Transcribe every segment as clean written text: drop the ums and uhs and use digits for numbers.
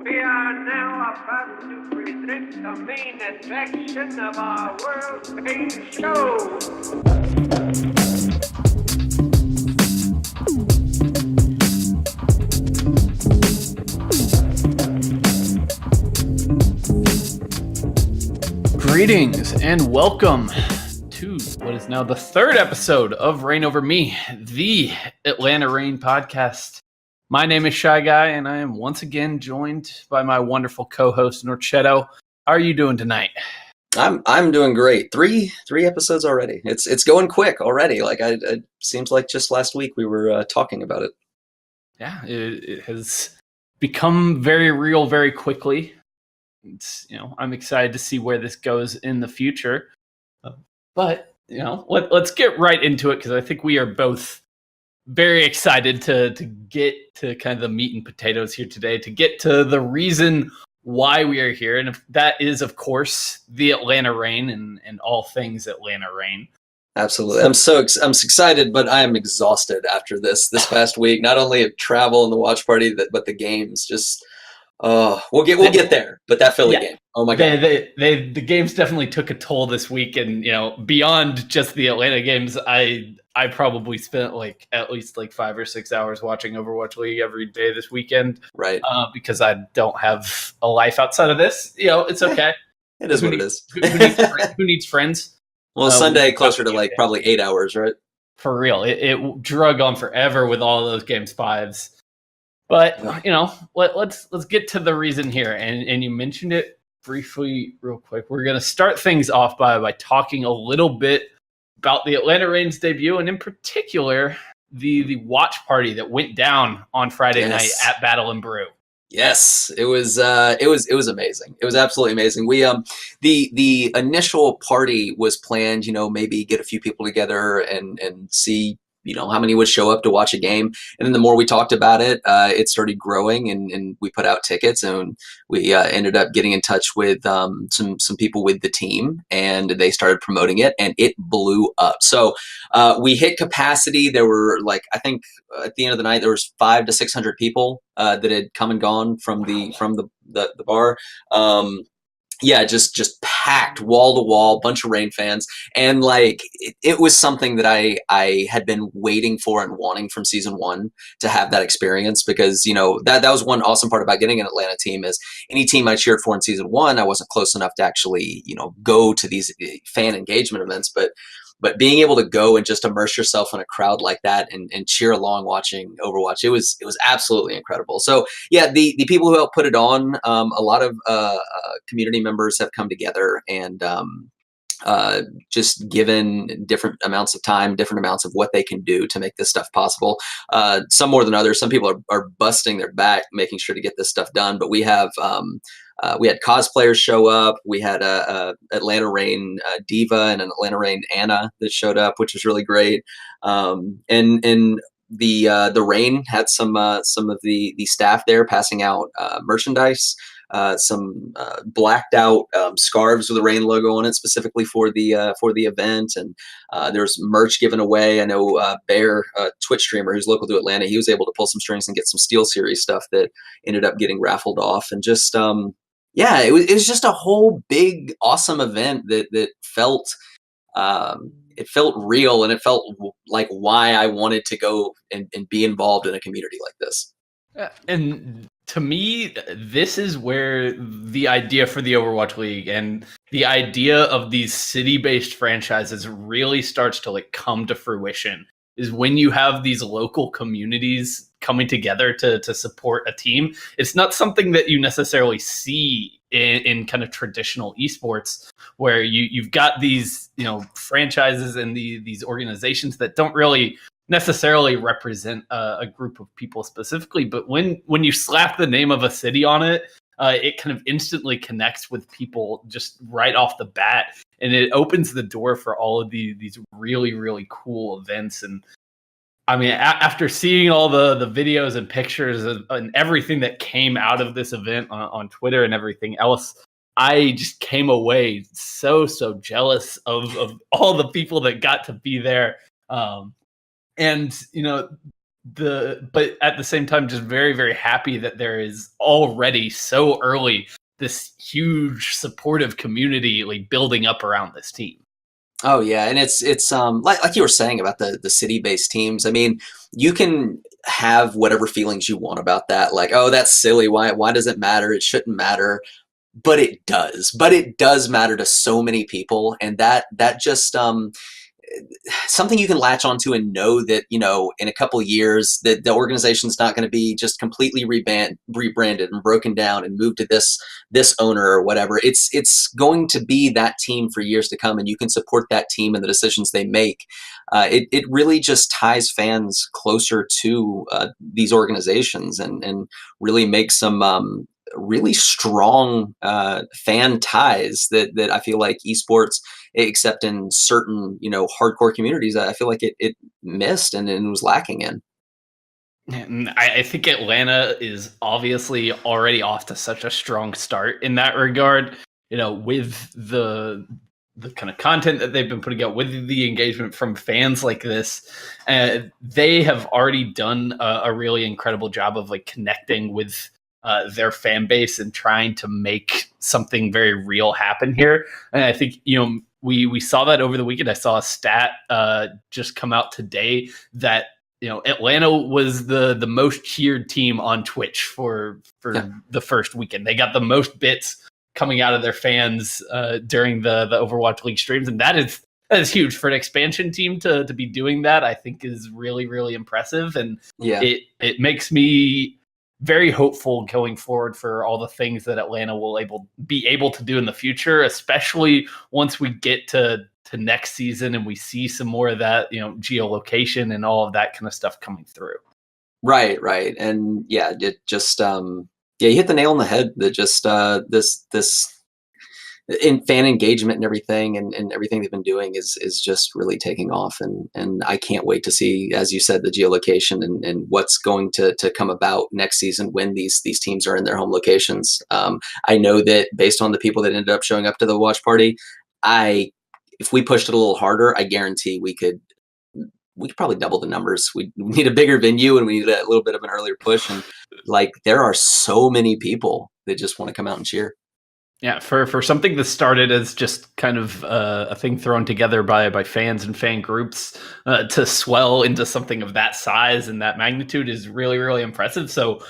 We are now about to present the main attraction of our world-famous show. Greetings and welcome to what is now the third episode of Reign Over Me, the Atlanta Reign podcast. My name is Shy Guy, and I am once again joined by my wonderful co-host Norcetto. How are you doing tonight? I'm doing great. Three episodes already. It's going quick already. It seems like just last week we were talking about it. Yeah, it has become very real very quickly. I'm excited to see where this goes in the future. But let's get right into it, because I think we are both very excited to get to kind of the meat and potatoes here today, to get to the reason why we are here. And that is, of course, the Atlanta Reign and all things Atlanta Reign. Absolutely. I'm excited, but I am exhausted after this past week. Not only of travel and the watch party, but the games. Just we'll get there. But that Philly game. Oh my god. The games definitely took a toll this week, and beyond just the Atlanta games, I probably spent at least 5 or 6 hours watching Overwatch League every day this weekend. Right. Because I don't have a life outside of this. It's okay. It is what it is. Who needs friends? Well, Sunday closer to probably 8 hours, right? For real. It drug on forever with all those games 5s. But, let's get to the reason here. And you mentioned it briefly real quick. We're going to start things off by talking a little bit about the Atlanta Reign's debut, and in particular, the watch party that went down on Friday night at Battle and Brew. Yes, it was amazing. It was absolutely amazing. We the initial party was planned, maybe get a few people together and see how many would show up to watch a game. And then the more we talked about it, it started growing, and we put out tickets, and we ended up getting in touch with some people with the team, and they started promoting it, and it blew up. So we hit capacity. There were I think at the end of the night, there was 500 to 600 people that had come and gone from the bar. Yeah, just packed wall to wall, bunch of Reign fans, and it was something that I had been waiting for and wanting from season 1 to have that experience, because that was one awesome part about getting an Atlanta team. Is any team I cheered for in season 1, I wasn't close enough to actually go to these fan engagement events, but being able to go and just immerse yourself in a crowd like that and cheer along watching Overwatch, it was absolutely incredible. So yeah, the people who helped put it on, a lot of community members have come together and just given different amounts of time, different amounts of what they can do to make this stuff possible. Some more than others. Some people are busting their back making sure to get this stuff done. But we had cosplayers show up. We had a Atlanta Reign Diva and an Atlanta Reign Anna that showed up, which was really great. And the Reign had some of the staff there passing out merchandise. Some blacked out scarves with the Reign logo on it, specifically for the event, and there's merch given away. I know Bear, a Twitch streamer who's local to Atlanta, he was able to pull some strings and get some Steel Series stuff that ended up getting raffled off, and just it was just a whole big awesome event that felt it felt real, and it felt like why I wanted to go and be involved in a community like this. And to me, this is where the idea for the Overwatch League and the idea of these city-based franchises really starts to come to fruition, is when you have these local communities coming together to support a team. It's not something that you necessarily see in kind of traditional esports, where you've got these franchises and these organizations that don't really necessarily represent a group of people specifically, but when you slap the name of a city on it, it kind of instantly connects with people just right off the bat, and it opens the door for all of these really, really cool events. And I mean, after seeing all the videos and pictures and everything that came out of this event on Twitter and everything else, I just came away so jealous of all the people that got to be there. And but at the same time, just very, very happy that there is already so early this huge supportive community like building up around this team. Oh yeah, and it's like you were saying about the city-based teams. I mean, you can have whatever feelings you want about that, like, oh, that's silly. Why does it matter? It shouldn't matter. But it does. But it does matter to so many people, and that just something you can latch onto and know that, you know, in a couple of years that the organization's not going to be just completely rebranded and broken down and moved to this owner or whatever. It's going to be that team for years to come, and you can support that team and the decisions they make. It really just ties fans closer to these organizations, and really makes some really strong fan ties that I feel like esports, except in certain, you know, hardcore communities, I feel like it missed and was lacking in. And I think Atlanta is obviously already off to such a strong start in that regard. You know, with the kind of content that they've been putting out, with the engagement from fans like this, they have already done a really incredible job of like connecting with their fan base and trying to make something very real happen here. And I think, you know, we saw that over the weekend. I saw a stat just come out today that, you know, Atlanta was the most cheered team on Twitch for the first weekend. They got the most bits coming out of their fans during the Overwatch League streams, and that is huge for an expansion team to be doing that. I think is really, really impressive, and it makes me very hopeful going forward for all the things that Atlanta will be able to do in the future, especially once we get to next season and we see some more of that, you know, geolocation and all of that kind of stuff coming through. Right. And yeah, it just you hit the nail on the head that just this in fan engagement and everything, and everything they've been doing is just really taking off, and I can't wait to see, as you said, the geolocation and what's going to come about next season when these teams are in their home locations. I know that based on the people that ended up showing up to the watch party, if we pushed it a little harder, I guarantee we could probably double the numbers. We need a bigger venue, and we need a little bit of an earlier push. And like, there are so many people that just want to come out and cheer. Yeah, for something that started as just kind of a thing thrown together by fans and fan groups to swell into something of that size and that magnitude is really, really impressive. So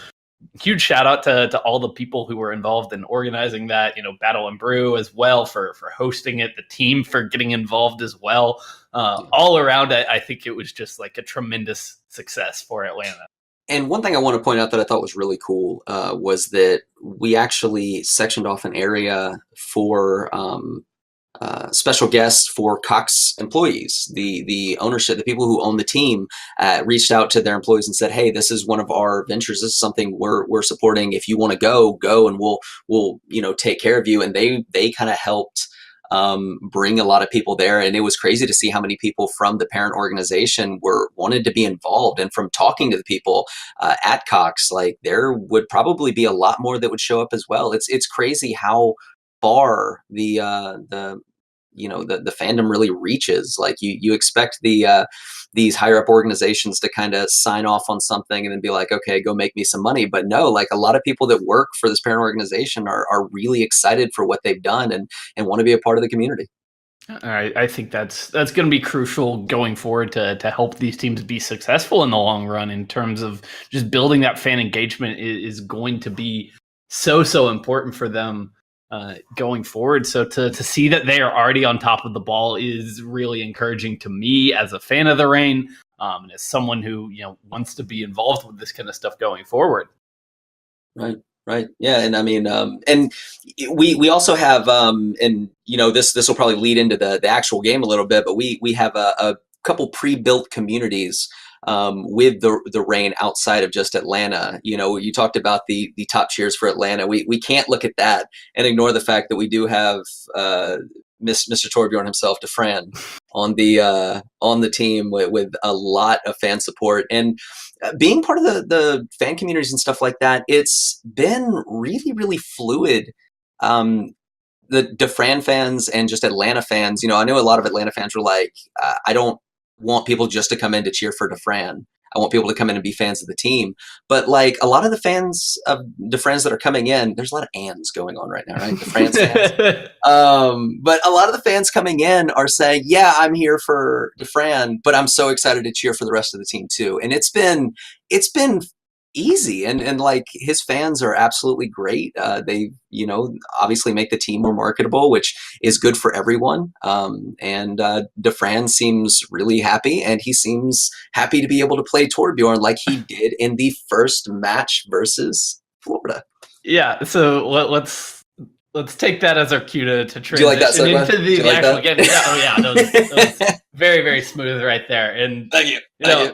huge shout out to all the people who were involved in organizing that, you know, Battle and Brew as well for hosting it, the team for getting involved as well. All around, I think it was just like a tremendous success for Atlanta. And one thing I want to point out that I thought was really cool was that we actually sectioned off an area for special guests for Cox employees. The ownership, the people who own the team, reached out to their employees and said, "Hey, this is one of our ventures. This is something we're supporting. If you want to go, and we'll you know, take care of you." And they kind of helped bring a lot of people there, and it was crazy to see how many people from the parent organization wanted to be involved. And from talking to the people at Cox, like, there would probably be a lot more that would show up as well. It's crazy how far the you know, the fandom really reaches. Like, you expect these higher up organizations to kind of sign off on something and then be like, okay, go make me some money. But no, like, a lot of people that work for this parent organization are really excited for what they've done and want to be a part of the community. I think that's going to be crucial going forward to help these teams be successful in the long run, in terms of just building that fan engagement is going to be so important for them going forward. So to see that they are already on top of the ball is really encouraging to me as a fan of the Reign, and as someone who, you know, wants to be involved with this kind of stuff going forward. Right. Yeah. And I mean, and we also have, and you know, this will probably lead into the actual game a little bit, but we have a couple pre-built communities with the Reign outside of just Atlanta. You know, you talked about the top cheers for Atlanta. We can't look at that and ignore the fact that we do have Mr. Torbjorn himself, DeFran, on the team with a lot of fan support. And being part of the fan communities and stuff like that, it's been really, really fluid. The DeFran fans and just Atlanta fans, you know, I know a lot of Atlanta fans were like, I don't want people just to come in to cheer for DeFran. I want people to come in and be fans of the team. But like a lot of the fans of the friends that are coming in, there's a lot of ands going on right now, right? The France fans. But a lot of the fans coming in are saying, yeah, I'm here for DeFran, but I'm so excited to cheer for the rest of the team too. And it's been easy, and like his fans are absolutely great. They, you know, obviously make the team more marketable, which is good for everyone. And DeFran seems really happy, and he seems happy to be able to play Torbjorn like he did in the first match versus Florida. Yeah, so let's take that as our cue to transition Do you like that, into the like actual that? game. Yeah, oh yeah, that was very, very smooth right there. And Thank you.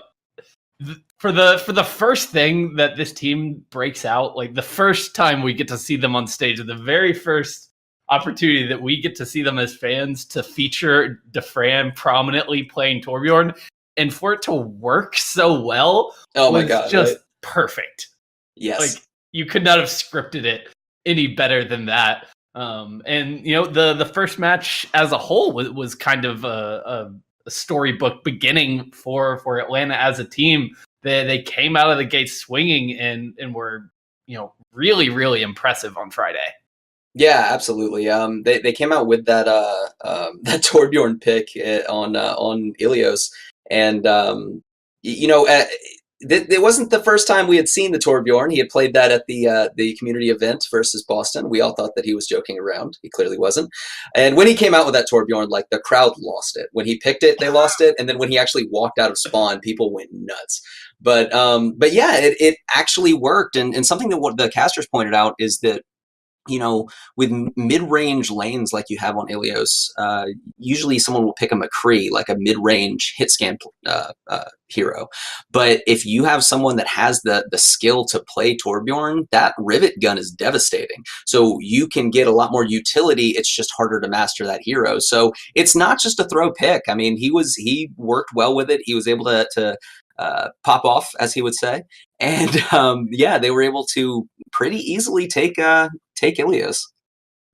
For the first thing that this team breaks out, like the first time we get to see them on stage, the very first opportunity that we get to see them as fans to feature DeFran prominently playing Torbjorn, and for it to work so well, was just perfect. Yes, like you could not have scripted it any better than that. And you know, the first match as a whole was kind of a storybook beginning for Atlanta as a team. They came out of the gate swinging and were, you know, really, really impressive on Friday. Yeah, absolutely. They came out with that that Torbjorn pick on Ilios, and you know, it wasn't the first time we had seen the Torbjorn. He had played that at the community event versus Boston. We all thought that he was joking around. He clearly wasn't. And when he came out with that Torbjorn, like the crowd lost it. When he picked it, they lost it. And then when he actually walked out of spawn, people went nuts. But yeah, it actually worked. And something that what the casters pointed out is that, you know, with mid-range lanes like you have on Ilios, usually someone will pick a McCree, like a mid-range hit scan hero. But if you have someone that has the skill to play Torbjorn, that rivet gun is devastating. So you can get a lot more utility. It's just harder to master that hero. So it's not just a throw pick. I mean, he worked well with it. He was able to pop off, as he would say. And yeah, they were able to pretty easily take Ilios.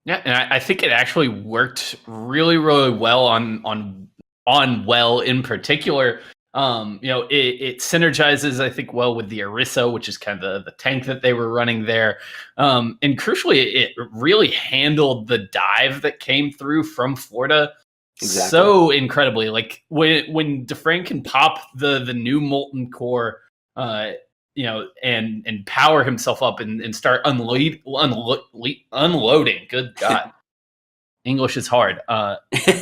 Yeah, and I think it actually worked really, really well on well in particular. You know, it synergizes, I think, well with the Orisa, which is kind of the tank that they were running there. And crucially, it really handled the dive that came through from Florida so incredibly. Like when DeFran can pop the new molten core, you know, and power himself up and start unloading. Good God. English is hard.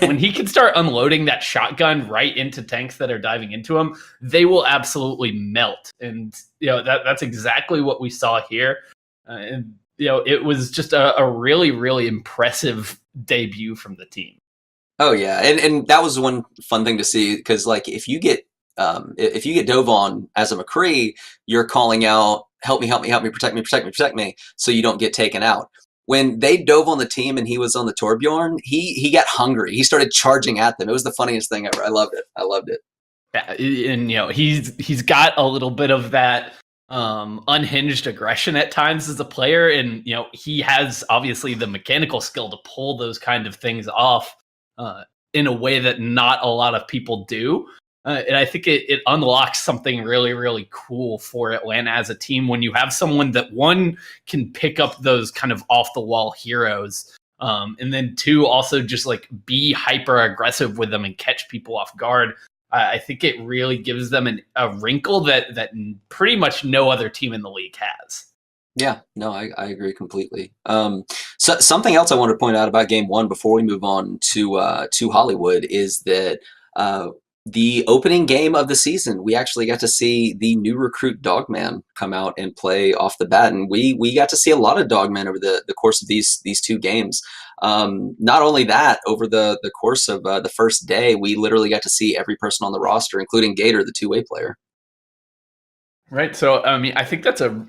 When he can start unloading that shotgun right into tanks that are diving into him, they will absolutely melt. And, you know, that's exactly what we saw here. And, you know, it was just a really, really impressive debut from the team. Oh yeah, and that was one fun thing to see, because like if you get dove on as a McCree, you're calling out, help me, protect me, so you don't get taken out. When they dove on the team and he was on the Torbjorn, he got hungry. He started charging at them. It was the funniest thing ever. I loved it. Yeah, and you know, he's got a little bit of that unhinged aggression at times as a player, and you know, he has obviously the mechanical skill to pull those kind of things off in a way that not a lot of people do. And I think it unlocks something really, really cool for Atlanta as a team when you have someone that, one, can pick up those kind of off-the-wall heroes, and then two, also just like be hyper-aggressive with them and catch people off guard. I think it really gives them a wrinkle that pretty much no other team in the league has. Yeah, no, I agree completely. So something else I want to point out about Game 1 before we move on to Hollywood is that the opening game of the season, we actually got to see the new recruit Dogman come out and play off the bat, and we got to see a lot of Dogman over the course of these two games. Not only that, over the course of the first day, we literally got to see every person on the roster, including Gator, the two-way player. Right. So, I mean, I think that's a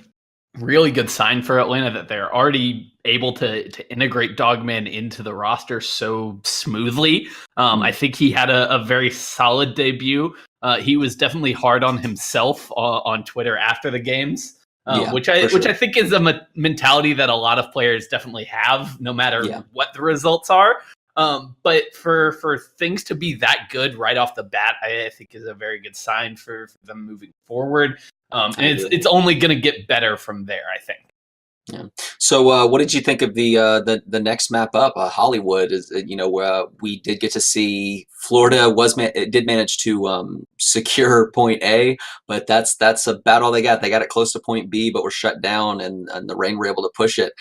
really good sign for Atlanta that they're already able to integrate Dogman into the roster so smoothly. I think he had a very solid debut. He was definitely hard on himself on Twitter after the games, which I think is a mentality that a lot of players definitely have, no matter what the results are. But for things to be that good right off the bat, I think is a very good sign for them moving forward. And I agree. it's only going to get better from there, I think. Yeah. So, what did you think of the next map up? Hollywood is we did get to see Florida it did manage to secure point A, but that's about all they got. They got it close to point B, but were shut down, and the Rain were able to push it.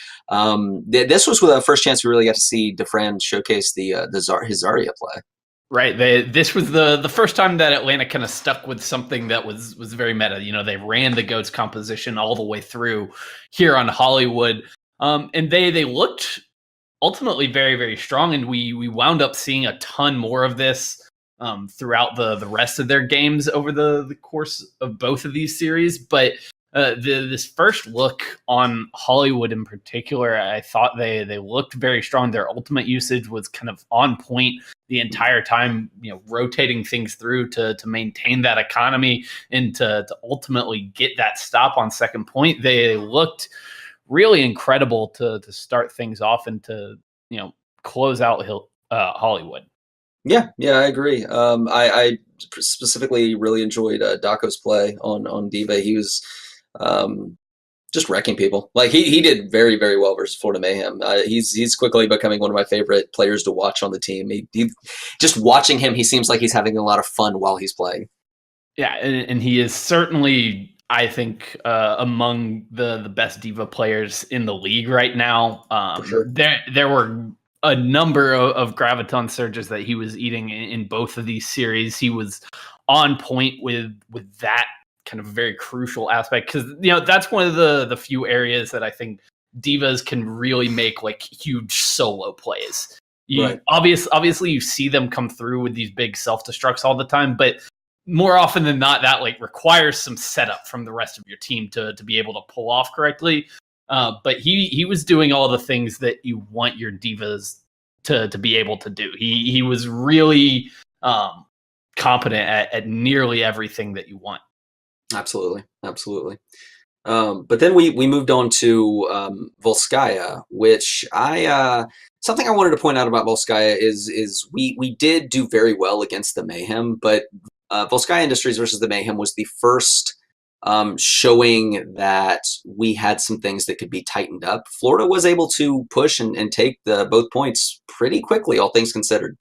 This was the first chance we really got to see DeFran showcase his Zarya play. Right. This was the first time that Atlanta kind of stuck with something that was very meta. They ran the GOATS composition all the way through here on Hollywood. And they looked ultimately very, very strong. And we wound up seeing a ton more of this throughout the rest of their games over the course of both of these series. But this first look on Hollywood in particular, I thought they looked very strong. Their ultimate usage was kind of on point the entire time, rotating things through to maintain that economy and to ultimately get that stop on second point. They looked really incredible to start things off and to close out Hollywood. Yeah, I agree. I specifically really enjoyed Daco's play on Diva. He was just wrecking people. Like he did very, very well versus Florida Mayhem. He's quickly becoming one of my favorite players to watch on the team. He just watching him, he seems like he's having a lot of fun while he's playing. Yeah, and he is certainly, I think, among the best Diva players in the league right now. For sure. There were a number of graviton surges that he was eating in both of these series. He was on point with that kind of very crucial aspect, because that's one of the few areas that I think divas can really make like huge solo plays. Right. Obviously you see them come through with these big self-destructs all the time, but more often than not that like requires some setup from the rest of your team to be able to pull off correctly. But he was doing all the things that you want your divas to be able to do. He was really competent at nearly everything that you want. Absolutely. But then we moved on to Volskaya, which something I wanted to point out about Volskaya is we did do very well against the Mayhem, but Volskaya Industries versus the Mayhem was the first showing that we had some things that could be tightened up. Florida was able to push and take both points pretty quickly, all things considered.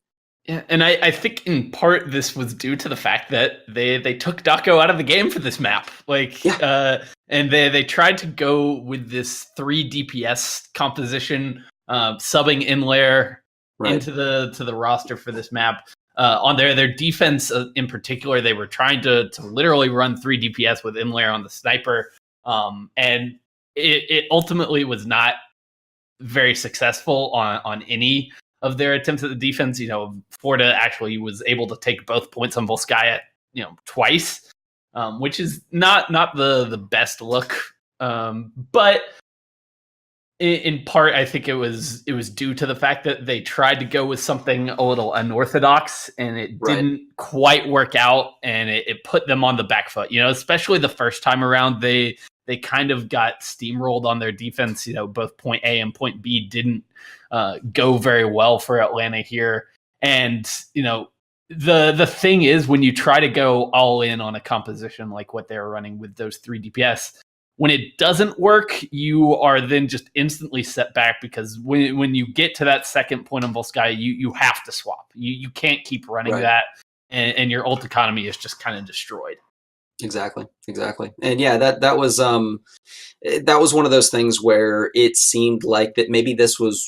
Yeah, and I think in part this was due to the fact that they took Daco out of the game for this map. And they tried to go with this 3 DPS composition, subbing Inlair into the roster for this map. On their defense in particular, they were trying to literally run 3 DPS with Inlair on the sniper. And it ultimately was not very successful on any of their attempts at the defense. Florida actually was able to take both points on Volskaya, twice, which is not the best look. But in part, I think it was due to the fact that they tried to go with something a little unorthodox, and it didn't quite work out, and it put them on the back foot. Especially the first time around, they kind of got steamrolled on their defense. Both point A and point B didn't go very well for Atlanta here. And, the thing is, when you try to go all in on a composition like what they were running with those 3 DPS, when it doesn't work, you are then just instantly set back, because when you get to that second point on Volskaya, you have to swap. You can't keep running that, and your ult economy is just kind of destroyed. Exactly. And yeah, that was one of those things where it seemed like that maybe this was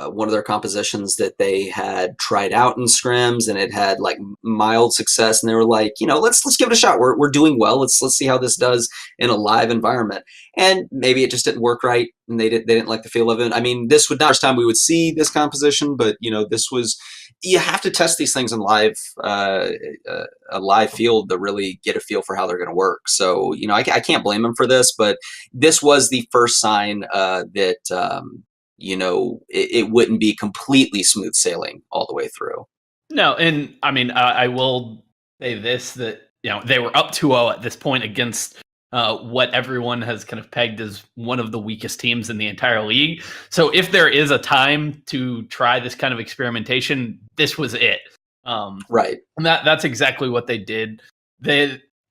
one of their compositions that they had tried out in scrims, and it had like mild success, and they were like, let's give it a shot. We're doing well. Let's see how this does in a live environment. And maybe it just didn't work right, and they didn't like the feel of it. I mean, this would not be the first time we would see this composition, but this was. You have to test these things in live, a live field to really get a feel for how they're going to work. So, I can't blame them for this, but this was the first sign that, it wouldn't be completely smooth sailing all the way through. No, and I mean, I will say this, that, they were up 2-0 at this point against what everyone has kind of pegged as one of the weakest teams in the entire league. So if there is a time to try this kind of experimentation, this was it. Right. And that's exactly what they did.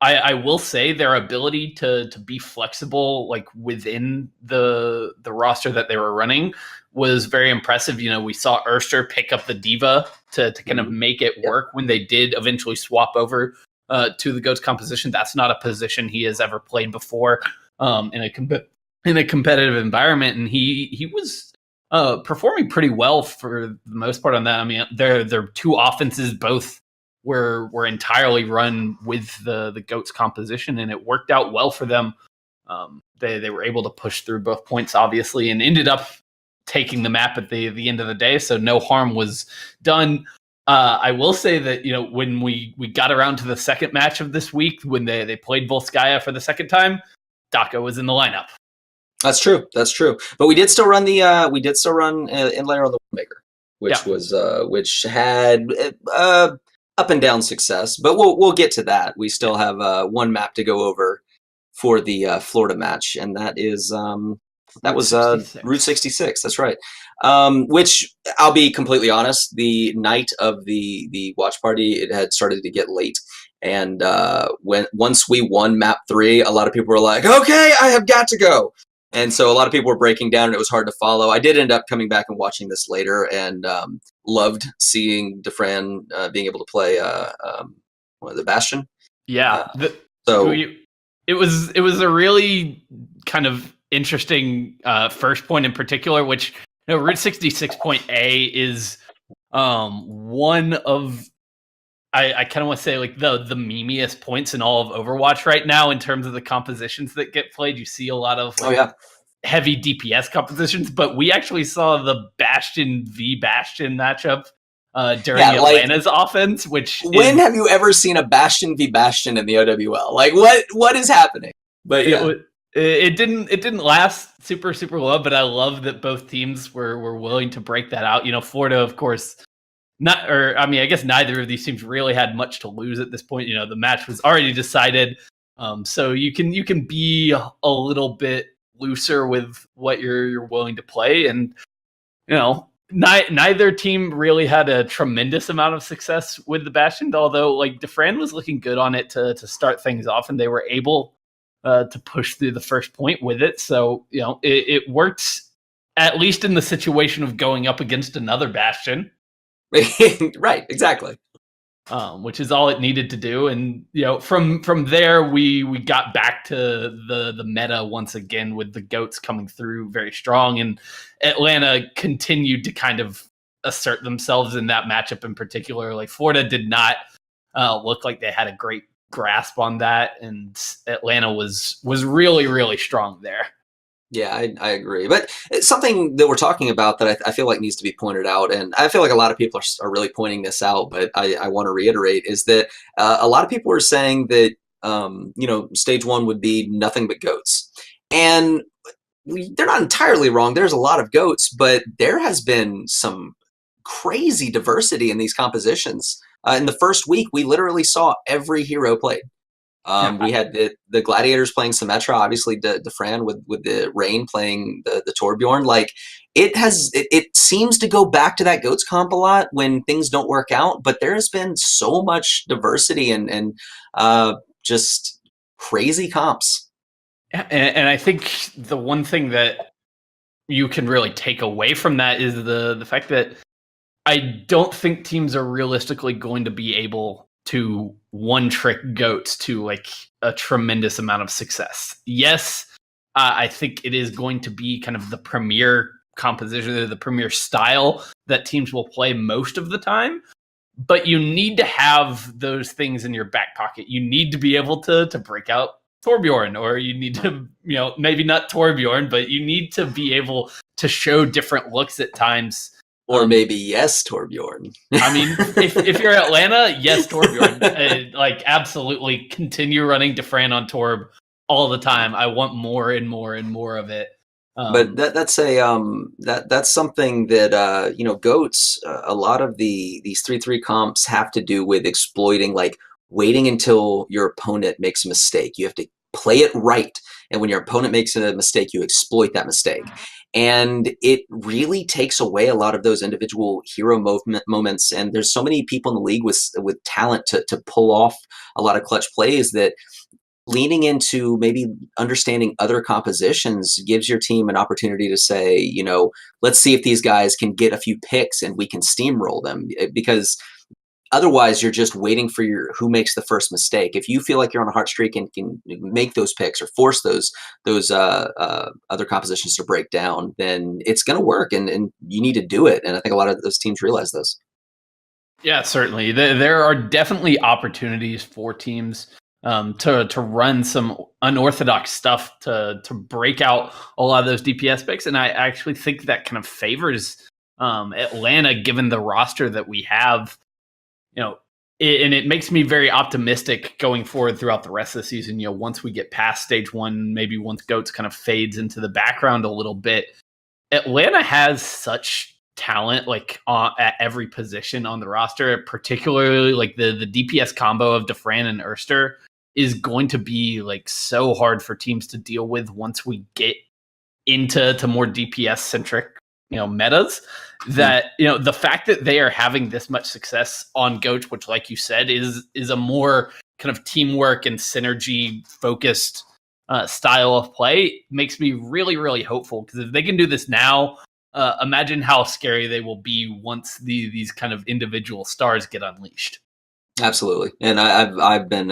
I will say their ability to be flexible, like within the roster that they were running, was very impressive. You know, we saw Erster pick up the diva to kind of make it work when they did eventually swap over to the GOATS composition. That's not a position he has ever played before in a competitive environment, and he was performing pretty well for the most part on that. I mean, their two offenses both were entirely run with the GOATS composition, and it worked out well for them. They were able to push through both points, obviously, and ended up taking the map at the end of the day. So no harm was done. I will say that, you know, when we got around to the second match of this week, when they played Volskaya for the second time, Daka was in the lineup. That's true. But we did still run Inlayer on the Windmaker, which had up and down success. But we'll get to that. We still have one map to go over for the Florida match, and that is Route 66. That's right. Which, I'll be completely honest, the night of the watch party, it had started to get late. And once we won map 3, a lot of people were like, okay, I have got to go. And so a lot of people were breaking down, and it was hard to follow. I did end up coming back and watching this later, and loved seeing Defran being able to play the Bastion. Yeah. It was a really kind of interesting first point in particular, which, you know, Route 66.A is one of, I kind of want to say, like, the memeiest points in all of Overwatch right now in terms of the compositions that get played. You see a lot of heavy DPS compositions, but we actually saw the Bastion v Bastion matchup during Atlanta's offense. When have you ever seen a Bastion v Bastion in the OWL? Like, what is happening? But yeah. It didn't last super long, but I love that both teams were willing to break that out. You know, Florida, of course, I guess neither of these teams really had much to lose at this point. You know, the match was already decided, so you can be a little bit looser with what you're willing to play, and, you know, neither team really had a tremendous amount of success with the Bastion. Although, like, Defran was looking good on it to start things off, and they were able to push through the first point with it. So, you know, it worked, at least in the situation of going up against another Bastion. Right, exactly. Which is all it needed to do. And, you know, from there, we got back to the meta once again, with the GOATs coming through very strong, and Atlanta continued to kind of assert themselves in that matchup in particular. Like, Florida did not look like they had a great grasp on that, and Atlanta was really, really strong there. Yeah, I agree. But it's something that we're talking about that I feel like needs to be pointed out, and I feel like a lot of people are really pointing this out, but I want to reiterate, is that a lot of people are saying that, you know, stage 1 would be nothing but GOATs. And they're not entirely wrong. There's a lot of GOATs, but there has been some crazy diversity in these compositions. In the first week, we literally saw every hero played. We had the Gladiators playing Symmetra, obviously Defran with the Rain playing the Torbjorn. Like, it seems to go back to that GOATS comp a lot when things don't work out, but there has been so much diversity and just crazy comps. And I think the one thing that you can really take away from that is the fact that I don't think teams are realistically going to be able to one-trick GOATs to, like, a tremendous amount of success. Yes, I think it is going to be kind of the premier composition, or the premier style that teams will play most of the time, but you need to have those things in your back pocket. You need to be able to break out Torbjorn, or you need to, you know, maybe not Torbjorn, but you need to be able to show different looks at times. Or maybe yes, Torbjorn. I mean, if you're Atlanta, yes, Torbjorn. Like, absolutely continue running Defran on Torb all the time. I want more and more and more of it. But that's something that you know, GOATs. A lot of these 3-3 comps have to do with exploiting, like, waiting until your opponent makes a mistake. You have to play it right. And when your opponent makes a mistake, you exploit that mistake. And it really takes away a lot of those individual hero moments. And there's so many people in the league with talent to pull off a lot of clutch plays that leaning into maybe understanding other compositions gives your team an opportunity to say, let's see if these guys can get a few picks and we can steamroll them. Because otherwise, you're just waiting for who makes the first mistake. If you feel like you're on a hot streak and can make those picks or force those other compositions to break down, then it's going to work, and you need to do it. And I think a lot of those teams realize this. Yeah, certainly. There are definitely opportunities for teams to run some unorthodox stuff to break out a lot of those DPS picks, and I actually think that kind of favors Atlanta, given the roster that we have. And it makes me very optimistic going forward throughout the rest of the season. Once we get past stage one, maybe once GOATS kind of fades into the background a little bit, Atlanta has such talent at every position on the roster, particularly like the DPS combo of Defran and Erster is going to be so hard for teams to deal with once we get into more DPS centric metas, that the fact that they are having this much success on GOAT, which like you said is a more kind of teamwork and synergy focused style of play, makes me really, really hopeful, because if they can do this now, imagine how scary they will be once these kind of individual stars get unleashed. Absolutely. And I've been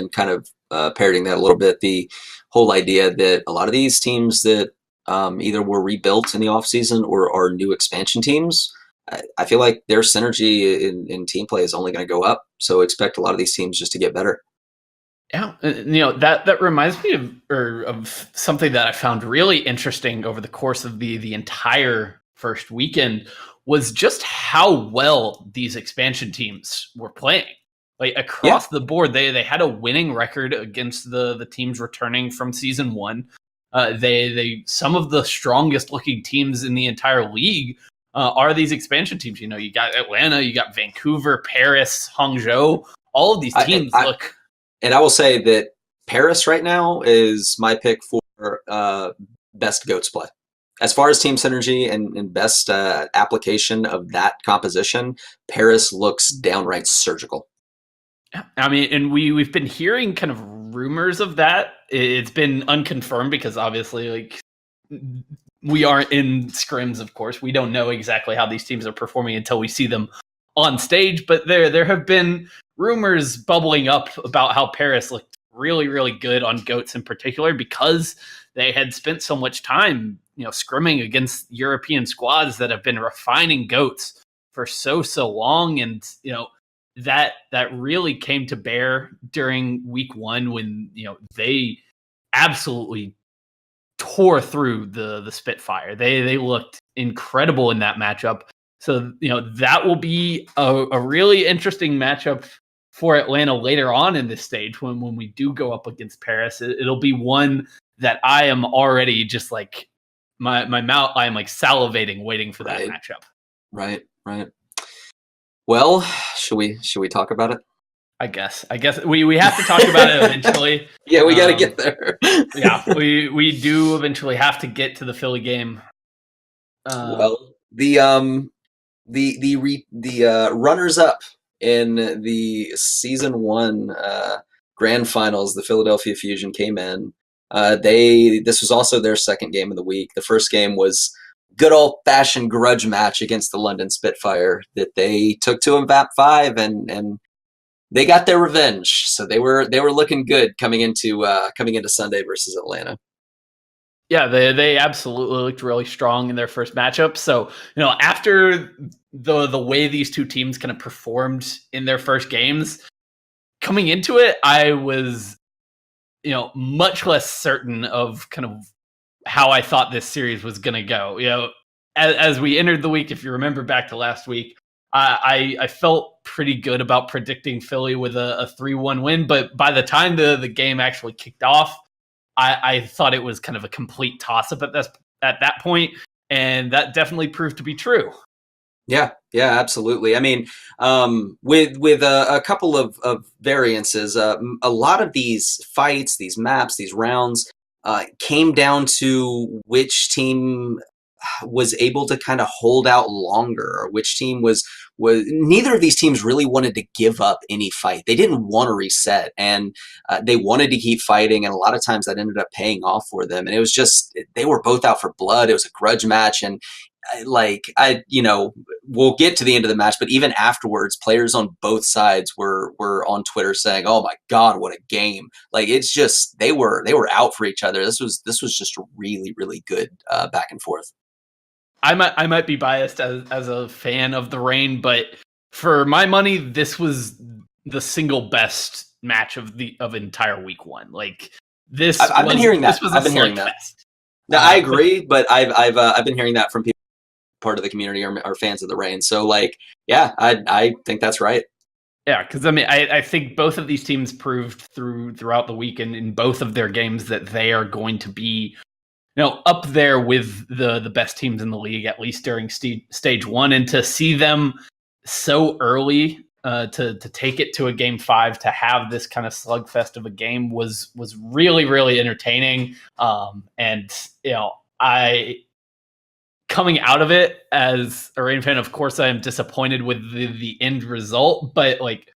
kind of parroting that a little bit, the whole idea that a lot of these teams that either were rebuilt in the offseason or are new expansion teams, I feel like their synergy in team play is only going to go up. So expect a lot of these teams just to get better. Yeah, that reminds me of something that I found really interesting over the course of the entire first weekend, was just how well these expansion teams were playing. Across the board, they had a winning record against the teams returning from season one. They some of the strongest looking teams in the entire league are these expansion teams. You got Atlanta, you got Vancouver, Paris, Hangzhou. All of these teams look. And I will say that Paris right now is my pick for best GOATS play. As far as team synergy and best application of that composition, Paris looks downright surgical. I mean, and we've been hearing kind of rumors of that. It's been unconfirmed because obviously, we aren't in scrims, of course. We don't know exactly how these teams are performing until we see them on stage. But there have been rumors bubbling up about how Paris looked really, really good on GOATS in particular, because they had spent so much time, scrimming against European squads that have been refining GOATS for so long. And, that really came to bear during week one when, they absolutely tore through the Spitfire. They looked incredible in that matchup. So, that will be a really interesting matchup for Atlanta later on in this stage when we do go up against Paris. It'll be one that I am already just my mouth, I am salivating waiting for that matchup. Right. Well, should we talk about it? I guess we have to talk about it eventually. Yeah, we got to get there. Yeah, we do eventually have to get to the Philly game. Well, the runners up in the season one grand finals, the Philadelphia Fusion came in. This was also their second game of the week. The first game was good old-fashioned grudge match against the London Spitfire that they took to them VAP 5, and they got their revenge. So they were looking good coming into Sunday versus Atlanta. Yeah, they absolutely looked really strong in their first matchup. So, after the way these two teams kind of performed in their first games, coming into it, I was, much less certain of kind of how I thought this series was going to go. As we entered the week, if you remember back to last week, I felt pretty good about predicting Philly with a 3-1 win. But by the time the game actually kicked off, I thought it was kind of a complete toss-up at that point, and that definitely proved to be true. Yeah, absolutely. I mean, with a couple of variances, a lot of these fights, these maps, these rounds came down to which team was able to kind of hold out longer, or which team was neither of these teams really wanted to give up any fight. They didn't want to reset, and they wanted to keep fighting, and a lot of times that ended up paying off for them. And it was just they were both out for blood. It was a grudge match, and we'll get to the end of the match, but even afterwards, players on both sides were on Twitter saying, "Oh my God, what a game!" Like it's just they were out for each other. This was just a really really good back and forth. I might be biased as a fan of the Reign, but for my money, this was the single best match of entire week one. Like this, I've been hearing that. This was I've been hearing that. slugfest. No, I agree, but I've been hearing that from people part of the community are fans of the Reign. So like, yeah, I think that's right. Yeah, because I mean, I think both of these teams proved throughout the weekend in both of their games that they are going to be, up there with the best teams in the league, at least during stage one, and to see them so early to take it to a game five, to have this kind of slugfest of a game was really really entertaining. And I coming out of it as a Reign fan, of course, I am disappointed with the end result, but like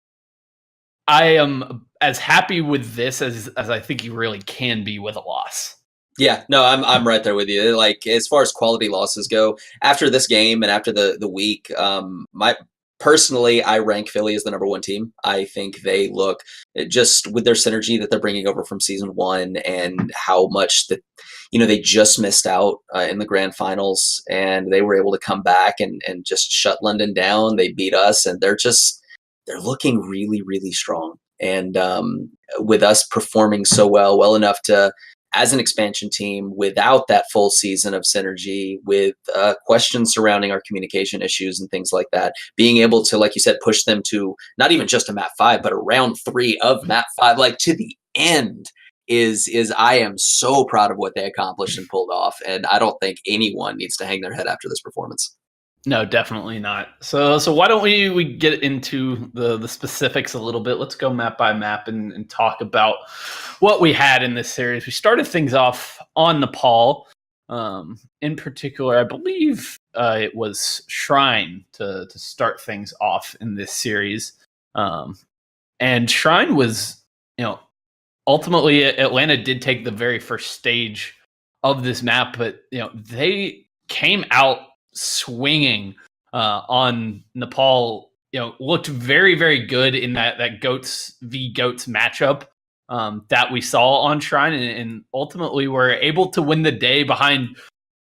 I am as happy with this as I think you really can be with a loss. Yeah, no, I'm right there with you. Like as far as quality losses go, after this game and after the week, my personally, I rank Philly as the number one team. I think they look just with their synergy that they're bringing over from season one, and how much that they just missed out in the grand finals, and they were able to come back and just shut London down. They beat us, and they're looking really really strong. And with us performing so well enough to, as an expansion team, without that full season of synergy, with questions surrounding our communication issues and things like that, being able to, like you said, push them to not even just a map 5, but a round 3 of map 5, like to the end, is I am so proud of what they accomplished and pulled off, and I don't think anyone needs to hang their head after this performance. No, definitely not. So why don't we get into the specifics a little bit? Let's go map by map and talk about what we had in this series. We started things off on Nepal. In particular, I believe it was Shrine to start things off in this series. And Shrine was, ultimately Atlanta did take the very first stage of this map, but they came out swinging on Nepal. Looked very very good in that goats v goats matchup that we saw on Shrine, and ultimately were able to win the day behind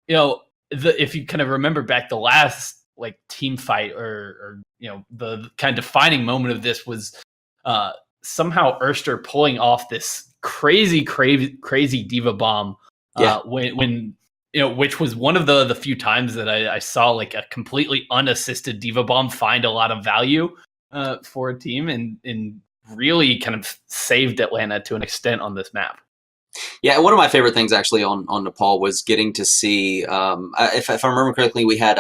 if you kind of remember back, the last like team fight or the kind of defining moment of this was somehow Erster pulling off this crazy diva bomb when which was one of the few times that I saw like a completely unassisted diva bomb find a lot of value for a team, and really kind of saved Atlanta to an extent on this map. Yeah, one of my favorite things actually on Nepal was getting to see, if I remember correctly, we had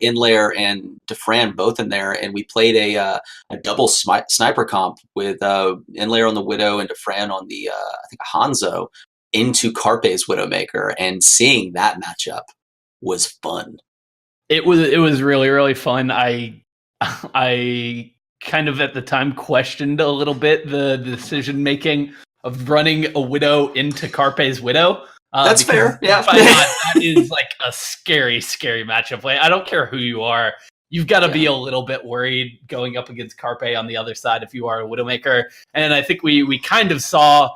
Inlayer and Defran both in there, and we played a double sniper comp with Inlayer on the Widow and Defran on the, I think, Hanzo into Carpe's Widowmaker, and seeing that matchup was fun. It was really really fun. I kind of at the time questioned a little bit the decision making of running a Widow into Carpe's Widow. That's fair. Yeah, that is like a scary matchup. Like, I don't care who you are, you've got to be a little bit worried going up against Carpe on the other side if you are a Widowmaker. And I think we kind of saw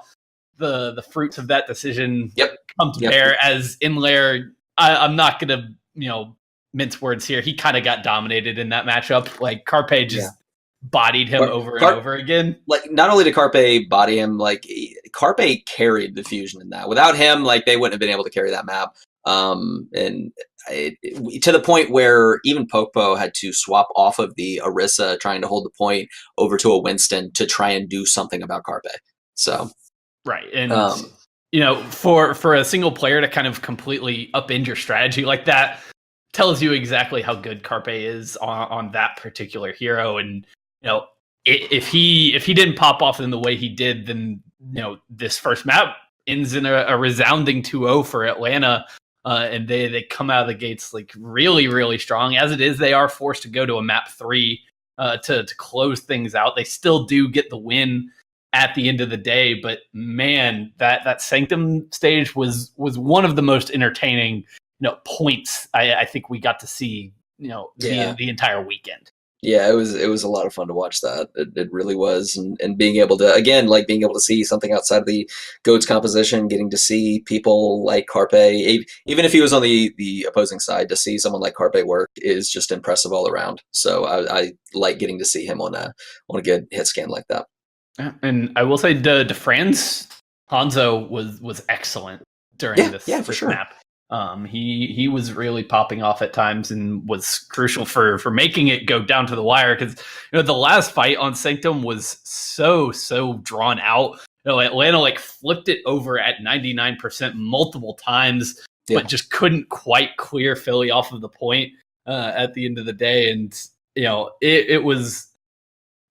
the fruits of that decision come to bear as Inlayer. I'm not gonna mince words here. He kind of got dominated in that matchup. Like Carpe just bodied him over and over again. Like not only did Carpe body him, like Carpe carried the fusion in that. Without him, like they wouldn't have been able to carry that map. And to the point where even Pokpo had to swap off of the Orisa trying to hold the point over to a Winston to try and do something about Carpe. So right, and for a single player to kind of completely upend your strategy like that, tells you exactly how good Carpe is on that particular hero. And if he didn't pop off in the way he did, then this first map ends in a resounding 2-0 for Atlanta. And they come out of the gates like really, really strong. As it is, they are forced to go to a map 3 to close things out. They still do get the win at the end of the day, but man, that Sanctum stage was one of the most entertaining points I think we got to see the entire weekend. Yeah, it was a lot of fun to watch that. It really was, and being able to again being able to see something outside of the GOATS composition, getting to see people like Carpe, even if he was on the opposing side, to see someone like Carpe work is just impressive all around. So I like getting to see him on a good hit scan like that. And I will say, DeFran's Hanzo was excellent during this for sure. map. He was really popping off at times and was crucial for making it go down to the wire, because the last fight on Sanctum was so drawn out. Atlanta flipped it over at 99% multiple times, but just couldn't quite clear Philly off of the point at the end of the day. And it was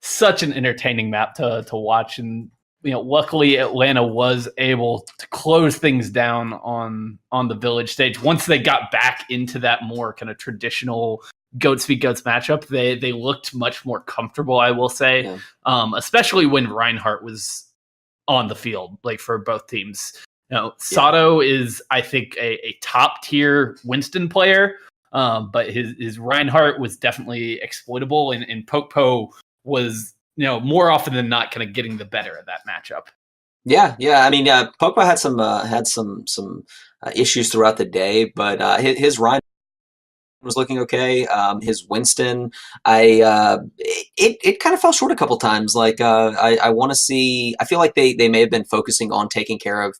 such an entertaining map to watch. And luckily Atlanta was able to close things down on the village stage. Once they got back into that more kind of traditional GOATS v GOATS matchup, they looked much more comfortable, I will say, especially when Reinhardt was on the field, for both teams. Sato is, I think, a top tier Winston player, but his Reinhardt was definitely exploitable, and Popo was more often than not kind of getting the better of that matchup. Yeah. I mean, Popo had some issues throughout the day, but his Ryan was looking okay. His Winston, it kind of fell short a couple times. I want to see. I feel like they may have been focusing on taking care of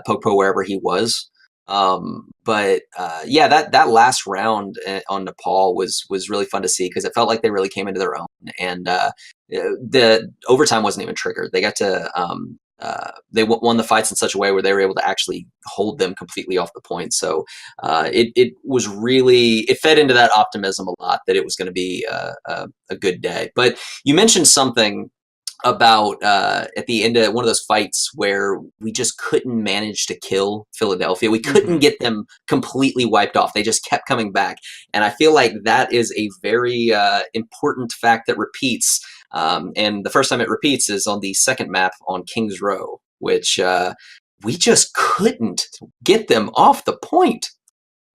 Popo wherever he was. But that last round on Nepal was really fun to see, because it felt like they really came into their own, and the overtime wasn't even triggered. They got to they won the fights in such a way where they were able to actually hold them completely off the point. So it was really, it fed into that optimism a lot that it was going to be a good day. But you mentioned something about at the end of one of those fights where we just couldn't manage to kill Philadelphia. We couldn't get them completely wiped off. They just kept coming back. And I feel like that is a very important fact that repeats. And the first time it repeats is on the second map on Kings Row, which we just couldn't get them off the point.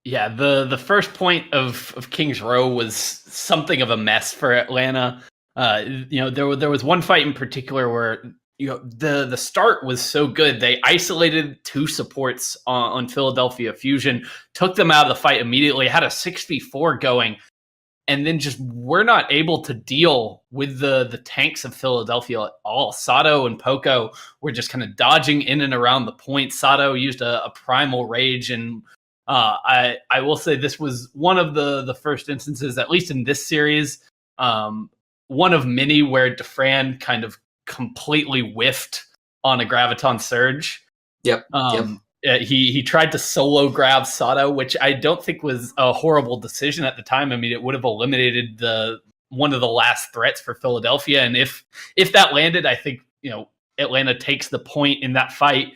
Yeah, the first point of Kings Row was something of a mess for Atlanta. There was one fight in particular where the start was so good. They isolated 2 supports on Philadelphia Fusion, took them out of the fight immediately, had a 6v4 going, and then just were not able to deal with the tanks of Philadelphia at all. Sato and Poco were just kind of dodging in and around the point. Sato used a primal rage, and I will say this was one of the first instances, at least in this series, one of many where DeFran kind of completely whiffed on a Graviton Surge. Yep. He tried to solo grab Sato, which I don't think was a horrible decision at the time. I mean, it would have eliminated one of the last threats for Philadelphia. And if that landed, I think, Atlanta takes the point in that fight,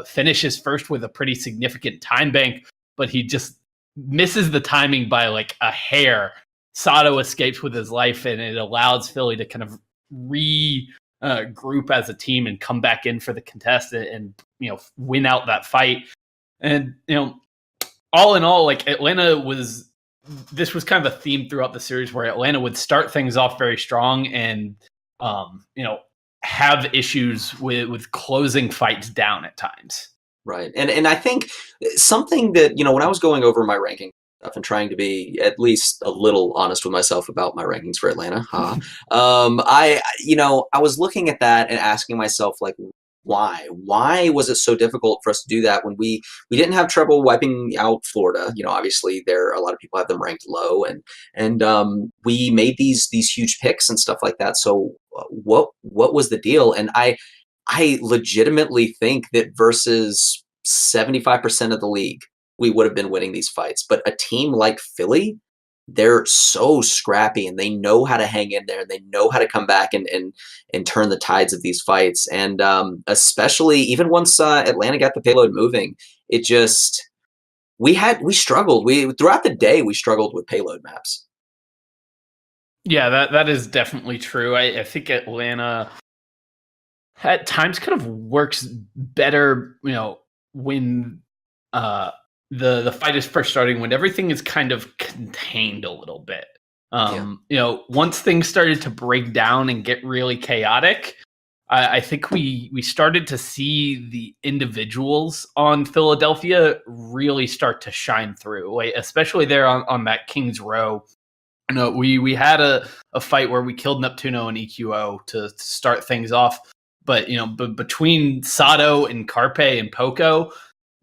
finishes first with a pretty significant time bank, but he just misses the timing by a hair. Sato escapes with his life, and it allows Philly to kind of regroup as a team and come back in for the contest and win out that fight. And all in all, Atlanta this was kind of a theme throughout the series where Atlanta would start things off very strong and have issues with closing fights down at times. Right, and I think something that when I was going over my ranking stuff and trying to be at least a little honest with myself about my rankings for Atlanta. I was looking at that and asking myself, why was it so difficult for us to do that when we didn't have trouble wiping out Florida? Obviously a lot of people have them ranked low, and we made these huge picks and stuff like that. So what was the deal? And I legitimately think that versus 75% of the league, we would have been winning these fights. But a team like Philly, they're so scrappy and they know how to hang in there and they know how to come back and turn the tides of these fights. And especially even once Atlanta got the payload moving, it just we struggled. Throughout the day we struggled with payload maps. Yeah, that is definitely true. I think Atlanta at times kind of works better, when the fight is first starting, when everything is kind of contained a little bit. Once things started to break down and get really chaotic, I think we started to see the individuals on Philadelphia really start to shine through, especially there on that Kings Row. We had a fight where we killed Neptuno and EQO to start things off. But between Sato and Carpe and Poco,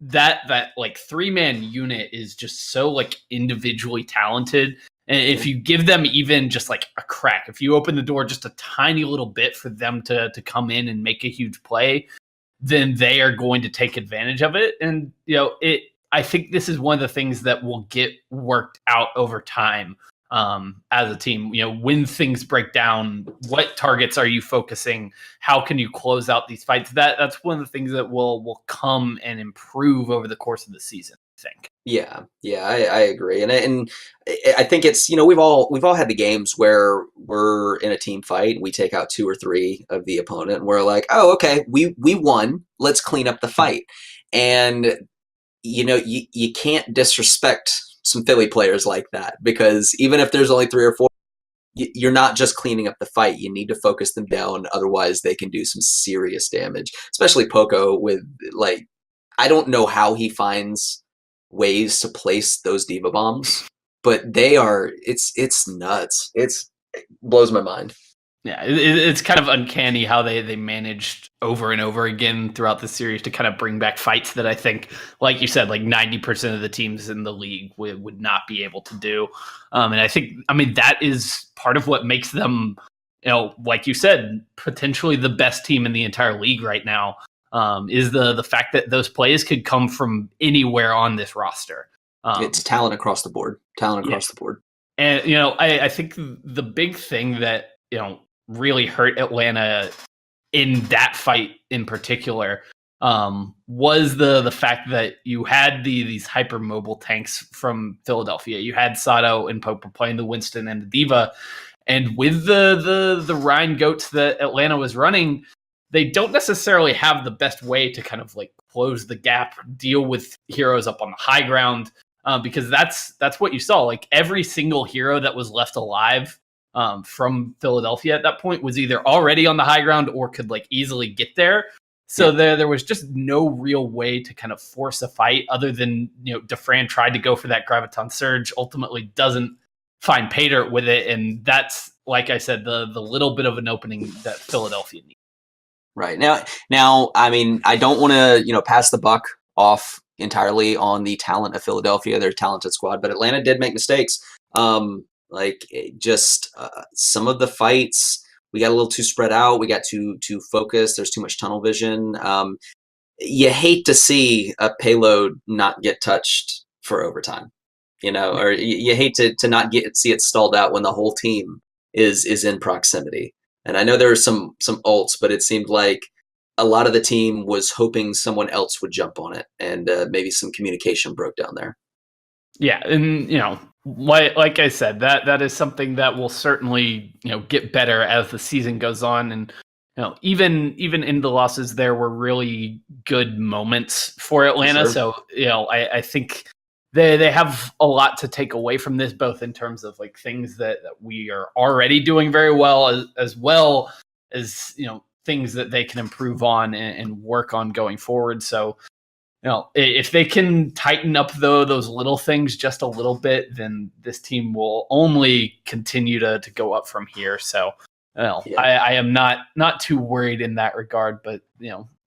that like 3-man unit is just so like individually talented. And if you give them even just like a crack, if you open the door just a tiny little bit for them to come in and make a huge play, then they are going to take advantage of it. And I think this is one of the things that will get worked out over time. As a team, when things break down, what targets are you focusing? How can you close out these fights? That's one of the things that will come and improve over the course of the season, I think. Yeah, I agree, and I think it's we've all had the games where we're in a team fight, we take out 2 or 3 of the opponent, and we're like, oh, okay, we won. Let's clean up the fight, and you can't disrespect some Philly players like that, because even if there's only 3 or 4, you're not just cleaning up the fight. You need to focus them down. Otherwise, they can do some serious damage, especially Poco with I don't know how he finds ways to place those diva bombs, but it's nuts. It blows my mind. Yeah, it's kind of uncanny how they managed over and over again throughout the series to kind of bring back fights that I think, like you said, like 90% of the teams in the league would not be able to do. And I think, that is part of what makes them, like you said, potentially the best team in the entire league right now, is the fact that those plays could come from anywhere on this roster. It's talent across the board. The board. And, I think the big thing that, really hurt Atlanta in that fight in particular was the fact that you had these hypermobile tanks from Philadelphia. You had Sato and Pope playing the Winston and the Diva, and with the Rhine goats that Atlanta was running, they don't necessarily have the best way to kind of like close the gap, deal with heroes up on the high ground, because that's what you saw. Like every single hero that was left alive from Philadelphia at that point was either already on the high ground or could like easily get there. So there was just no real way to kind of force a fight other than, Defran tried to go for that Graviton Surge, ultimately doesn't find pay dirt with it. And that's, like I said, the little bit of an opening that Philadelphia needs. Right. Now, I don't want to, pass the buck off entirely on the talent of Philadelphia, their talented squad, but Atlanta did make mistakes. Some of the fights, we got a little too spread out. We got too focused. There's too much tunnel vision. You hate to see a payload not get touched for overtime, or you hate to not see it stalled out when the whole team is in proximity. And I know there were some ults, but it seemed like a lot of the team was hoping someone else would jump on it, and maybe some communication broke down there. Yeah, and like I said, that is something that will certainly get better as the season goes on, and even in the losses, there were really good moments for Atlanta. Sure. So I think they have a lot to take away from this, both in terms of like things that we are already doing very well, as well as things that they can improve on and work on going forward. So if they can tighten up those little things just a little bit, then this team will only continue to go up from here. So I am not too worried in that regard, but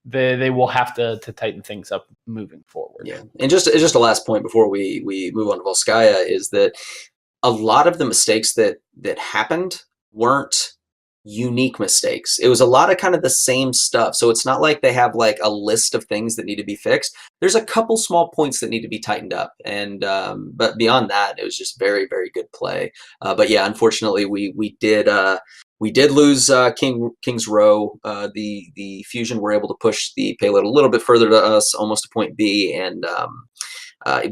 they will have to tighten things up moving forward. Yeah, and just a last point before we move on to Volskaya is that a lot of the mistakes that happened weren't unique mistakes. It was a lot of kind of the same stuff. So it's not like they have like a list of things that need to be fixed. There's a couple small points that need to be tightened up, and but beyond that, it was just very, very good play. But yeah, unfortunately, we did lose King's Row. The Fusion were able to push the payload a little bit further to us, almost to point B, and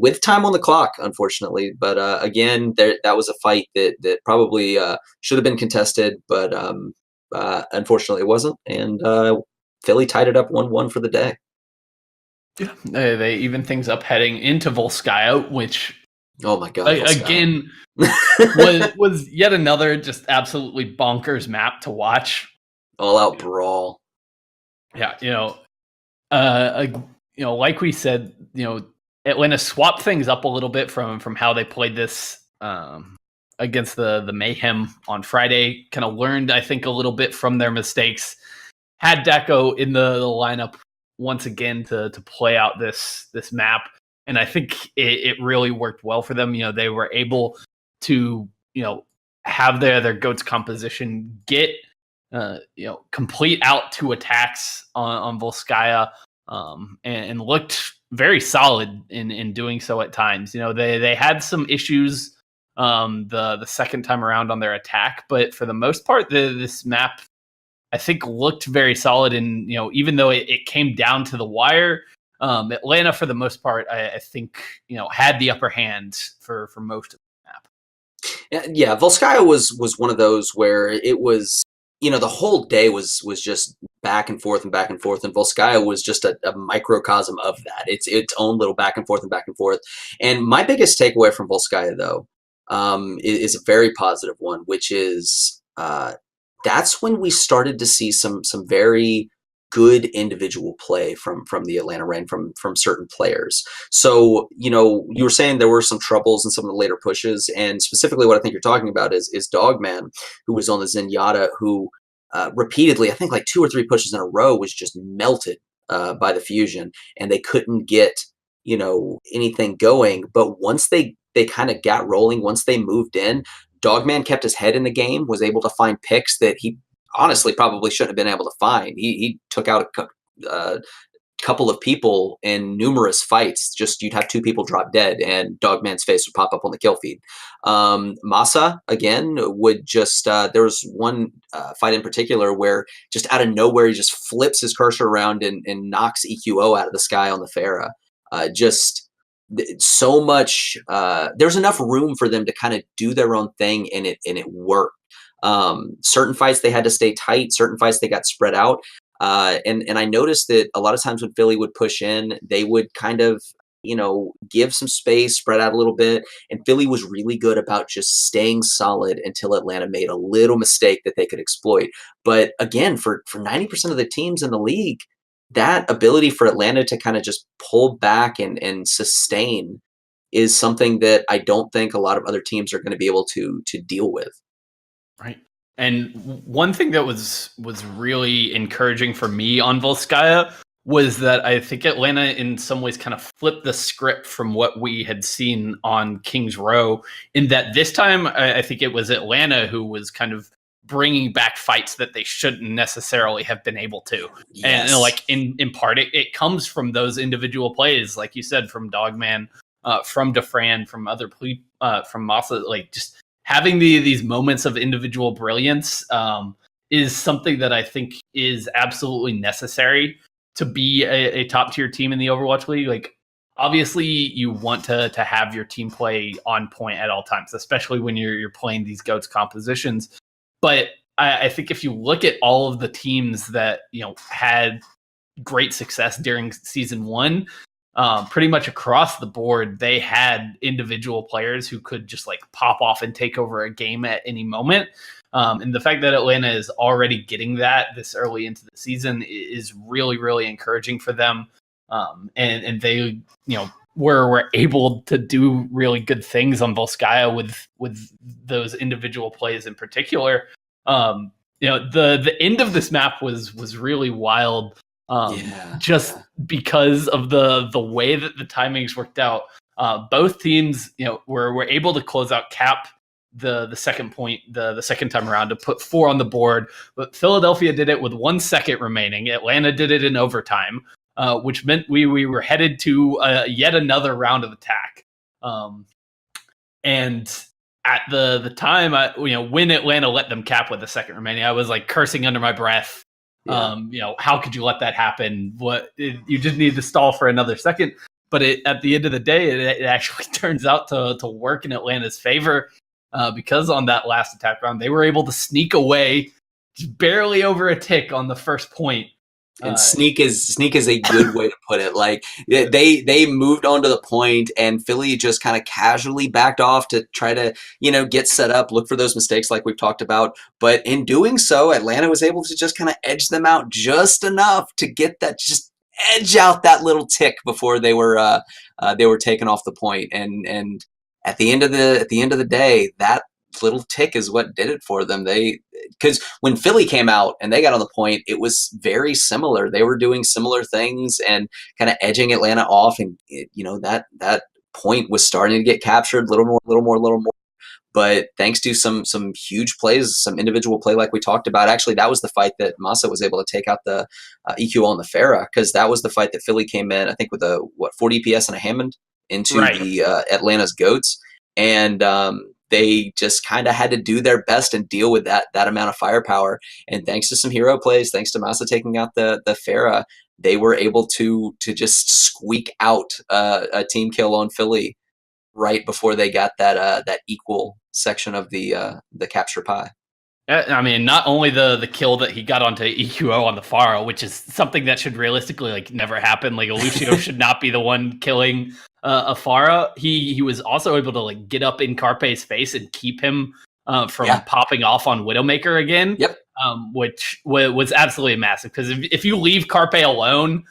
with time on the clock, unfortunately. But again, that was a fight that probably should have been contested, but unfortunately it wasn't. And Philly tied it up 1-1 for the day. Yeah, they even things up heading into Volskaya, which Oh my God! again was yet another just absolutely bonkers map to watch. All out brawl. Yeah, like we said, Atlanta swapped things up a little bit from how they played this against the Mayhem on Friday. Kind of learned, I think, a little bit from their mistakes. Had Deco in the lineup once again to play out this map, and I think it really worked well for them. They were able to have their goats composition get complete out 2 attacks on Volskaya, and looked very solid in doing so at times. They had some issues the second time around on their attack, but for the most part, this map, I think, looked very solid. And even though it came down to the wire, Atlanta, for the most part, I think had the upper hand for most of the map. Yeah, Volskaya was one of those where it was, the whole day was just back and forth, and Volskaya was just a microcosm of that. It's its own little back and forth. And my biggest takeaway from Volskaya, though, is a very positive one, which is that's when we started to see some very good individual play from the Atlanta Reign, from certain players. So, you were saying there were some troubles in some of the later pushes, and specifically what I think you're talking about is Dogman, who was on the Zenyatta, who repeatedly, I think like 2 or 3 pushes in a row, was just melted by the Fusion, and they couldn't get, anything going. But once they kind of got rolling, once they moved in, Dogman kept his head in the game, was able to find picks that he honestly probably shouldn't have been able to find. He took out a couple of people in numerous fights. Just, you'd have 2 people drop dead and Dogman's face would pop up on the kill feed. Masa, again, would just, there was one fight in particular where just out of nowhere, he just flips his cursor around and knocks EQO out of the sky on the Pharah. Just so much, there's enough room for them to kind of do their own thing, and it worked. Certain fights they had to stay tight, certain fights they got spread out. And I noticed that a lot of times when Philly would push in, they would kind of, give some space, spread out a little bit. And Philly was really good about just staying solid until Atlanta made a little mistake that they could exploit. But again, for 90% of the teams in the league, that ability for Atlanta to kind of just pull back and sustain is something that I don't think a lot of other teams are going to be able to deal with. Right. And one thing that was really encouraging for me on Volskaya was that I think Atlanta in some ways kind of flipped the script from what we had seen on King's Row, in that this time I think it was Atlanta who was kind of bringing back fights that they shouldn't necessarily have been able to. Yes. And like in part, it comes from those individual plays, like you said, from Dogman, from Defran, from other from Masa, like just having these moments of individual brilliance is something that I think is absolutely necessary to be a top tier team in the Overwatch League. Like, obviously, you want to have your team play on point at all times, especially when you're playing these GOATS compositions. But I think if you look at all of the teams that had great success during season 1, pretty much across the board, they had individual players who could just like pop off and take over a game at any moment. And the fact that Atlanta is already getting that this early into the season is really, really encouraging for them. And they, were able to do really good things on Volskaya with those individual plays in particular. The end of this map was really wild. Because of the way that the timings worked out. Both teams, were able to close out Cap the second point the second time around to put 4 on the board, but Philadelphia did it with 1 second remaining. Atlanta did it in overtime, which meant we were headed to yet another round of attack. And at the time, when Atlanta let them cap with a second remaining, I was like cursing under my breath. Yeah. How could you let that happen? You just need to stall for another second. But at the end of the day, it actually turns out to work in Atlanta's favor, because on that last attack round, they were able to sneak away just barely over a tick on the first point. And sneak is a good way to put it. Like they moved onto the point, and Philly just kind of casually backed off to try to get set up, look for those mistakes like we've talked about. But in doing so, Atlanta was able to just kind of edge them out just enough to get that just edge out that little tick before they were taken off the point. And at the end of the day, that little tick is what did it for them. Because when Philly came out and they got on the point, it was very similar. They were doing similar things and kind of edging Atlanta off, and that point was starting to get captured, little more. But thanks to some huge plays, some individual play like we talked about, actually that was the fight that Massa was able to take out the EQO on the Farah, because that was the fight that Philly came in, I think, with a 40 PS and a Hammond into the Atlanta's goats, and they just kind of had to do their best and deal with that amount of firepower. And thanks to some hero plays, thanks to Massa taking out the Farah, they were able to just squeak out a team kill on Philly right before they got that equal section of the capture pie. I mean, not only the kill that he got onto EQO on the Faro, which is something that should realistically never happen. Like Lucio should not be the one killing a Faro. He was also able to get up in Carpe's face and keep him from popping off on Widowmaker again. Yep. Which was absolutely massive, because if you leave Carpe alone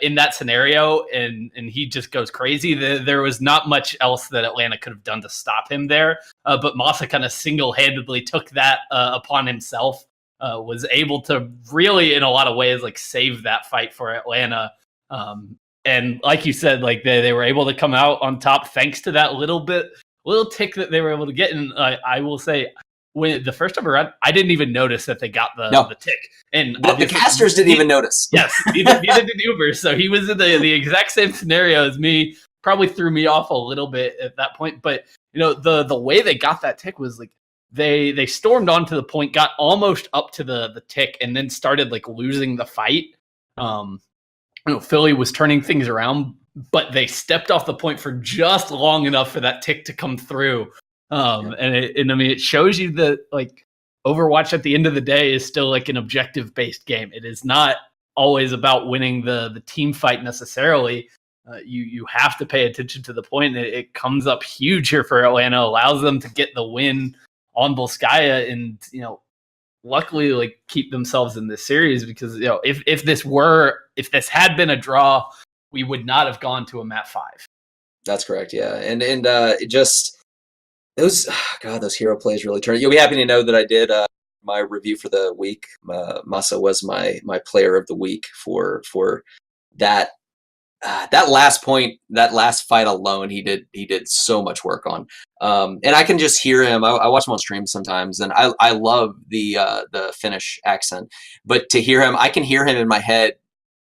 in that scenario and he just goes crazy, there was not much else that Atlanta could have done to stop him there. But Massa kind of single-handedly took that upon himself, was able to really, in a lot of ways, save that fight for Atlanta. And like you said, they were able to come out on top thanks to that little tick that they were able to get. And I will say, when the first time around, I didn't even notice that they got the tick, and the casters didn't even notice. Yes, neither did Uber. So he was in the exact same scenario as me. Probably threw me off a little bit at that point. But the way they got that tick was they stormed onto the point, got almost up to the tick, and then started losing the fight. Philly was turning things around, but they stepped off the point for just long enough for that tick to come through. And I mean, it shows you that Overwatch at the end of the day is still an objective based game. It is not always about winning the team fight necessarily. You have to pay attention to the point. It comes up huge here for Atlanta, allows them to get the win on Volskaya, and luckily keep themselves in this series, because if this had been a draw, we would not have gone to a map 5. That's correct. Yeah, and it just. Those hero plays really turn. You'll be happy to know that I did my review for the week. Massa was my player of the week for that last point, that last fight alone. He did so much work on, and I can just hear him. I watch him on stream sometimes, and I love the Finnish accent. But to hear him, I can hear him in my head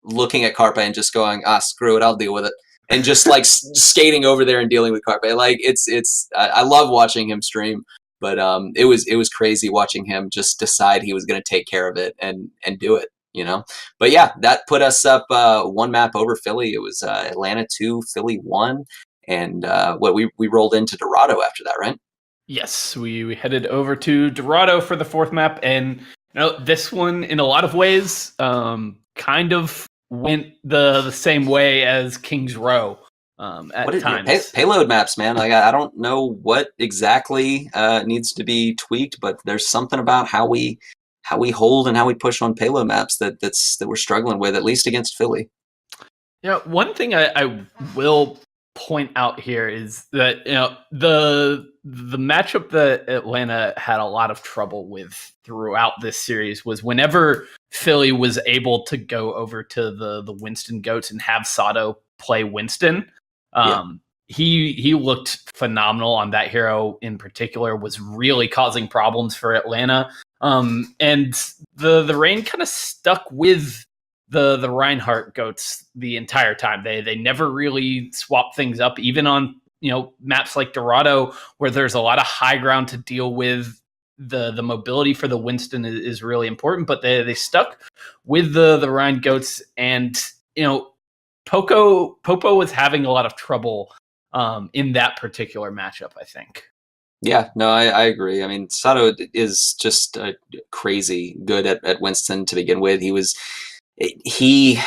looking at Carpe and just going, screw it, I'll deal with it. And just skating over there and dealing with Carpe. I love watching him stream, but it was crazy watching him just decide he was going to take care of it and do it, But yeah, that put us up 1 map over Philly. It was Atlanta 2, Philly 1, and we rolled into Dorado after that, right? Yes, we headed over to Dorado for the 4th map, and this one in a lot of ways kind of went the same way as King's Row at times. Payload maps, man. I don't know what exactly needs to be tweaked, but there's something about how we hold and how we push on payload maps that we're struggling with, at least against Philly. Yeah, one thing I will point out here is that the matchup that Atlanta had a lot of trouble with throughout this series was whenever Philly was able to go over to the Winston goats and have Sato play Winston. he looked phenomenal on that hero in particular, was really causing problems for Atlanta. And the Reign kind of stuck with the Reinhardt goats the entire time. They never really swapped things up, even on maps like Dorado, where there's a lot of high ground to deal with. The mobility for the Winston is really important, but they stuck with the Rhine goats, and Popo was having a lot of trouble in that particular matchup, I think. Yeah, no, I agree. I mean, Sato is just crazy good at Winston to begin with. He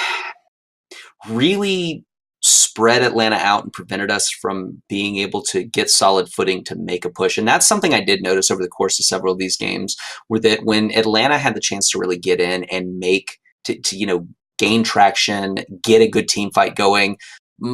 really spread Atlanta out and prevented us from being able to get solid footing to make a push. And that's something I did notice over the course of several of these games, were that when Atlanta had the chance to really get in and make to gain traction, get a good team fight going,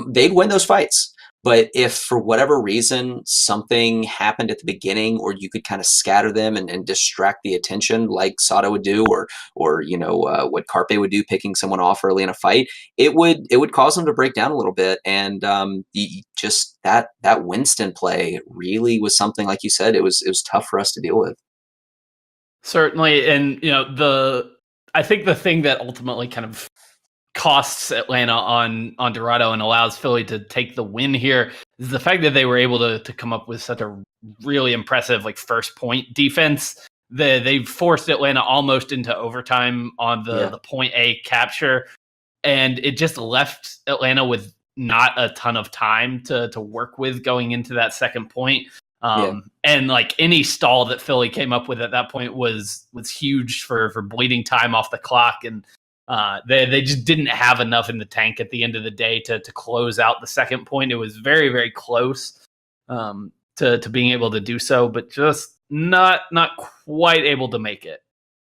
they'd win those fights. But if for whatever reason something happened at the beginning, or you could kind of scatter them and distract the attention like Sato would do, or what Carpe would do, picking someone off early in a fight, it would cause them to break down a little bit. And just that Winston play really was something, like you said, it was tough for us to deal with. Certainly, and I think the thing that ultimately kind of costs Atlanta on Dorado and allows Philly to take the win here is the fact that they were able to come up with such a really impressive first point defense. They forced Atlanta almost into overtime on the point A capture, and it just left Atlanta with not a ton of time to work with going into that second point. And any stall that Philly came up with at that point was huge for bleeding time off the clock, and they just didn't have enough in the tank at the end of the day to close out the second point. It was very, very close to being able to do so, but just not quite able to make it.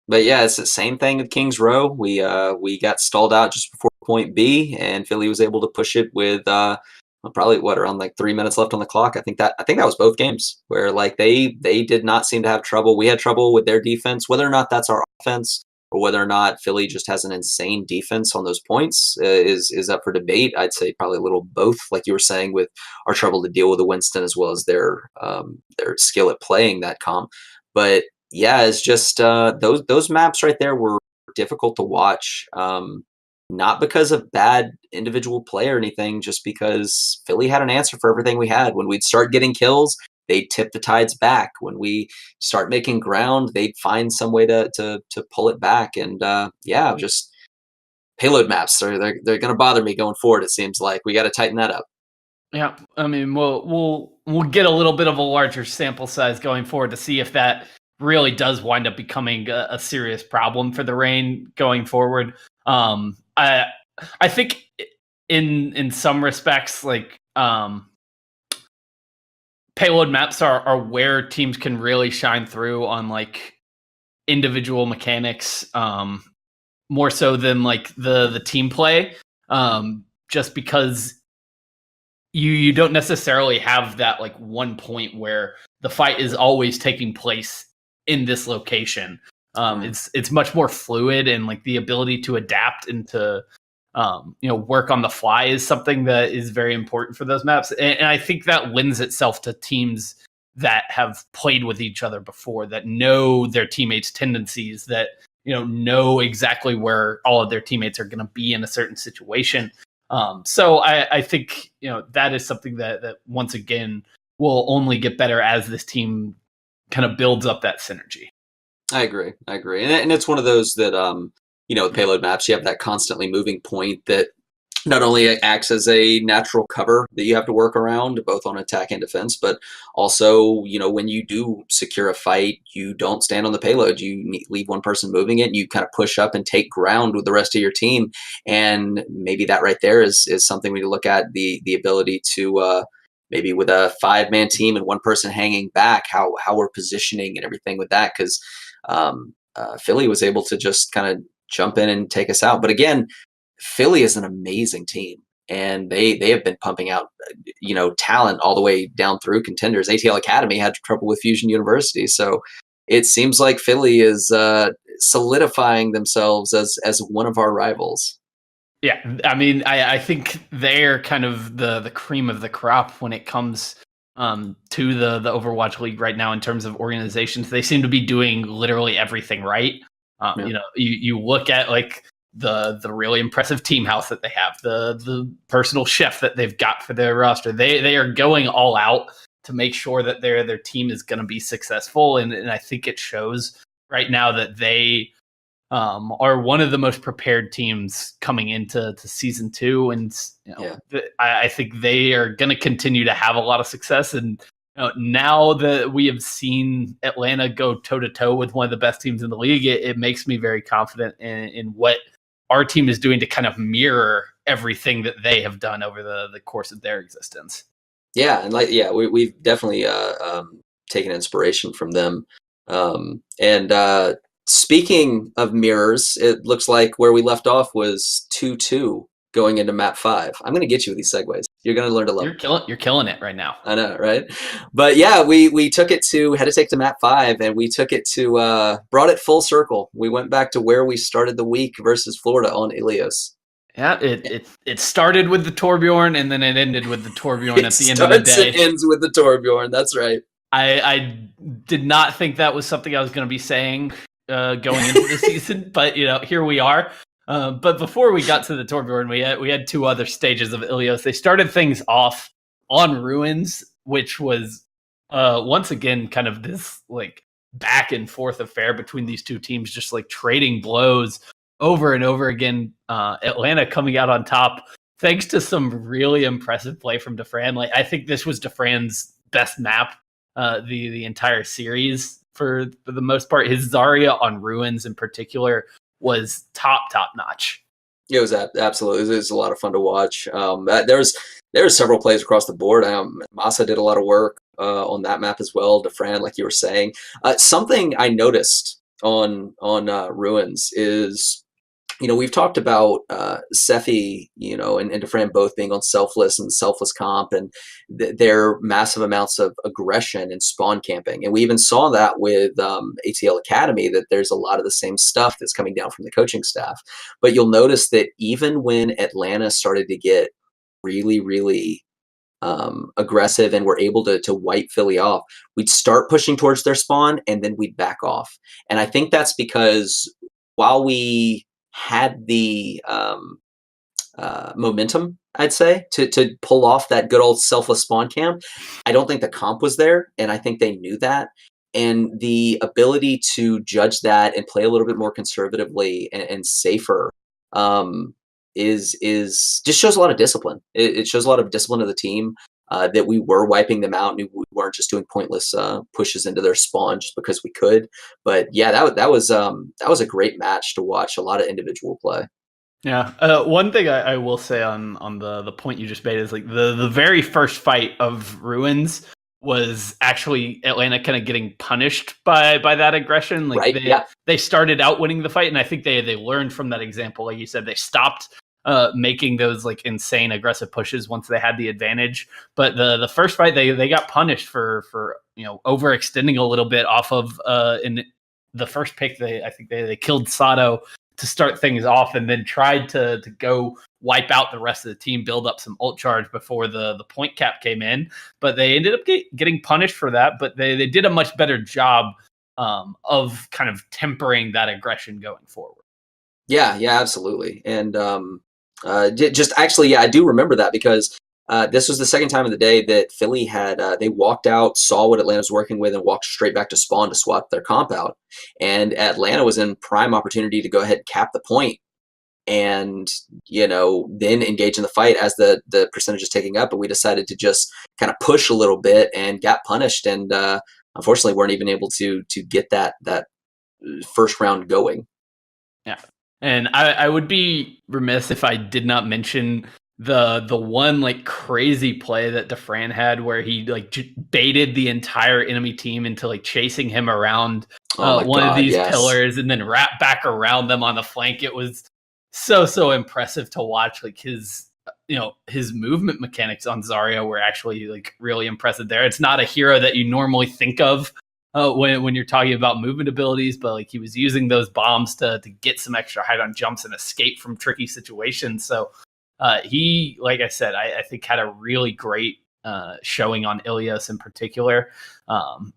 But yeah, it's the same thing with Kings Row. We got stalled out just before point B, and Philly was able to push it with probably around 3 minutes left on the clock. I think that was both games where they did not seem to have trouble. We had trouble with their defense. Whether or not that's our offense, or whether or not Philly just has an insane defense on those points is up for debate. I'd say probably a little both, like you were saying, with our trouble to deal with the Winston as well as their skill at playing that comp. But yeah, it's just those maps right there were difficult to watch. Not because of bad individual play or anything, just because Philly had an answer for everything we had. When we'd start getting kills, they'd tip the tides back. When we start making ground, they'd find some way to pull it back. And just payload maps. They're going to bother me going forward. It seems like we got to tighten that up. Yeah, I mean, we'll get a little bit of a larger sample size going forward to see if that really does wind up becoming a serious problem for the Reign going forward. I think in some respects, payload maps are where teams can really shine through on individual mechanics, more so than the team play, just because you don't necessarily have that one point where the fight is always taking place in this location. It's much more fluid, and the ability to adapt and to work on the fly is something that is very important for those maps. And I think that lends itself to teams that have played with each other before, that know their teammates' tendencies, that know exactly where all of their teammates are going to be in a certain situation. So I think that is something that once again will only get better as this team kind of builds up that synergy. I agree. And it's one of those that, with payload maps, you have that constantly moving point that not only acts as a natural cover that you have to work around, both on attack and defense, but also, when you do secure a fight, you don't stand on the payload. You leave one person moving it, and you kind of push up and take ground with the rest of your team. And maybe that right there is something we look at, the ability to maybe with a 5-man team and one person hanging back, how we're positioning and everything with that, because Philly was able to just kind of jump in and take us out. But again, Philly is an amazing team, and they have been pumping out talent all the way down through contenders. ATL Academy had trouble with Fusion University, so it seems like Philly is solidifying themselves as one of our rivals. Yeah, I mean, I think they're kind of the cream of the crop when it comes to the Overwatch League right now in terms of organizations. They seem to be doing literally everything right. Yeah. You look at like the really impressive team house that they have, the personal chef that they've got for their roster. They are going all out to make sure that their team is going to be successful, and I think it shows right now that they are one of the most prepared teams coming into season 2, and I think they are going to continue to have a lot of success. And now that we have seen Atlanta go toe to toe with one of the best teams in the league, it makes me very confident in what our team is doing to kind of mirror everything that they have done over the course of their existence. Yeah, and we've definitely taken inspiration from them. And speaking of mirrors, it looks like where we left off was 2-2 going into map 5. I'm going to get you with these segues. You're going to learn to love. You're killing it right now. I know, right? But yeah, we took it had to take to map 5, and we took it to brought it full circle. We went back to where we started the week versus Florida on Ilios. Yeah, it started with the Torbjorn, and then it ended with the Torbjorn at the end of the day. It ends with the Torbjorn. That's right. I did not think that was something I was going to be saying going into the season, but here we are. But before we got to the Torbjorn, we had 2 other stages of Ilios. They started things off on Ruins, which was once again kind of this like back and forth affair between these 2 teams, just like trading blows over and over again. Atlanta coming out on top thanks to some really impressive play from Dufran. Like, I think this was Dufran's best map the entire series for the most part. His Zarya on Ruins in particular was top notch. It was absolutely. It was a lot of fun to watch. There was several plays across the board. Masa did a lot of work on that map as well. Dufran, like you were saying, something I noticed on Ruins is, we've talked about Sephi, and Dufran both being on selfless and selfless comp, and their massive amounts of aggression and spawn camping. And we even saw that with ATL Academy, that there's a lot of the same stuff that's coming down from the coaching staff. But you'll notice that even when Atlanta started to get really, really aggressive and were able to wipe Philly off, we'd start pushing towards their spawn and then we'd back off. And I think that's because while we had the momentum, I'd say, to pull off that good old selfless spawn camp, I don't think the comp was there, and I think they knew that. And the ability to judge that and play a little bit more conservatively and safer is just shows a lot of discipline. It shows a lot of discipline of the team, that we were wiping them out and we weren't just doing pointless pushes into their spawn just because we could. But yeah, that was a great match to watch. A lot of individual play. Yeah. One thing I will say on the point you just made is like the very first fight of Ruins was actually Atlanta kind of getting punished by that aggression. Like, right, they started out winning the fight, and I think they learned from that example. Like you said, they stopped making those like insane aggressive pushes once they had the advantage. But the first fight, they got punished for overextending a little bit off of in the first pick. I think they killed Sato to start things off, and then tried to go wipe out the rest of the team, build up some ult charge before the point cap came in. But they ended up getting punished for that. But they did a much better job of kind of tempering that aggression going forward. Yeah, absolutely. And just actually, I do remember that because this was the second time of the day that Philly had they walked out, saw what Atlanta was working with, and walked straight back to spawn to swap their comp out. And Atlanta was in prime opportunity to go ahead and cap the point, and then engage in the fight as the percentage is taking up. But we decided to just kind of push a little bit and got punished, and unfortunately weren't even able to get that first round going. Yeah. And I would be remiss if I did not mention the one like crazy play that Dufran had, where he like baited the entire enemy team into like chasing him around one of these pillars, and then wrap back around them on the flank. It was so impressive to watch. Like his movement mechanics on Zarya were actually like really impressive there. It's not a hero that you normally think of when you're talking about movement abilities, but like he was using those bombs to get some extra height on jumps and escape from tricky situations. So he, like I said, I think had a really great showing on Ilios in particular,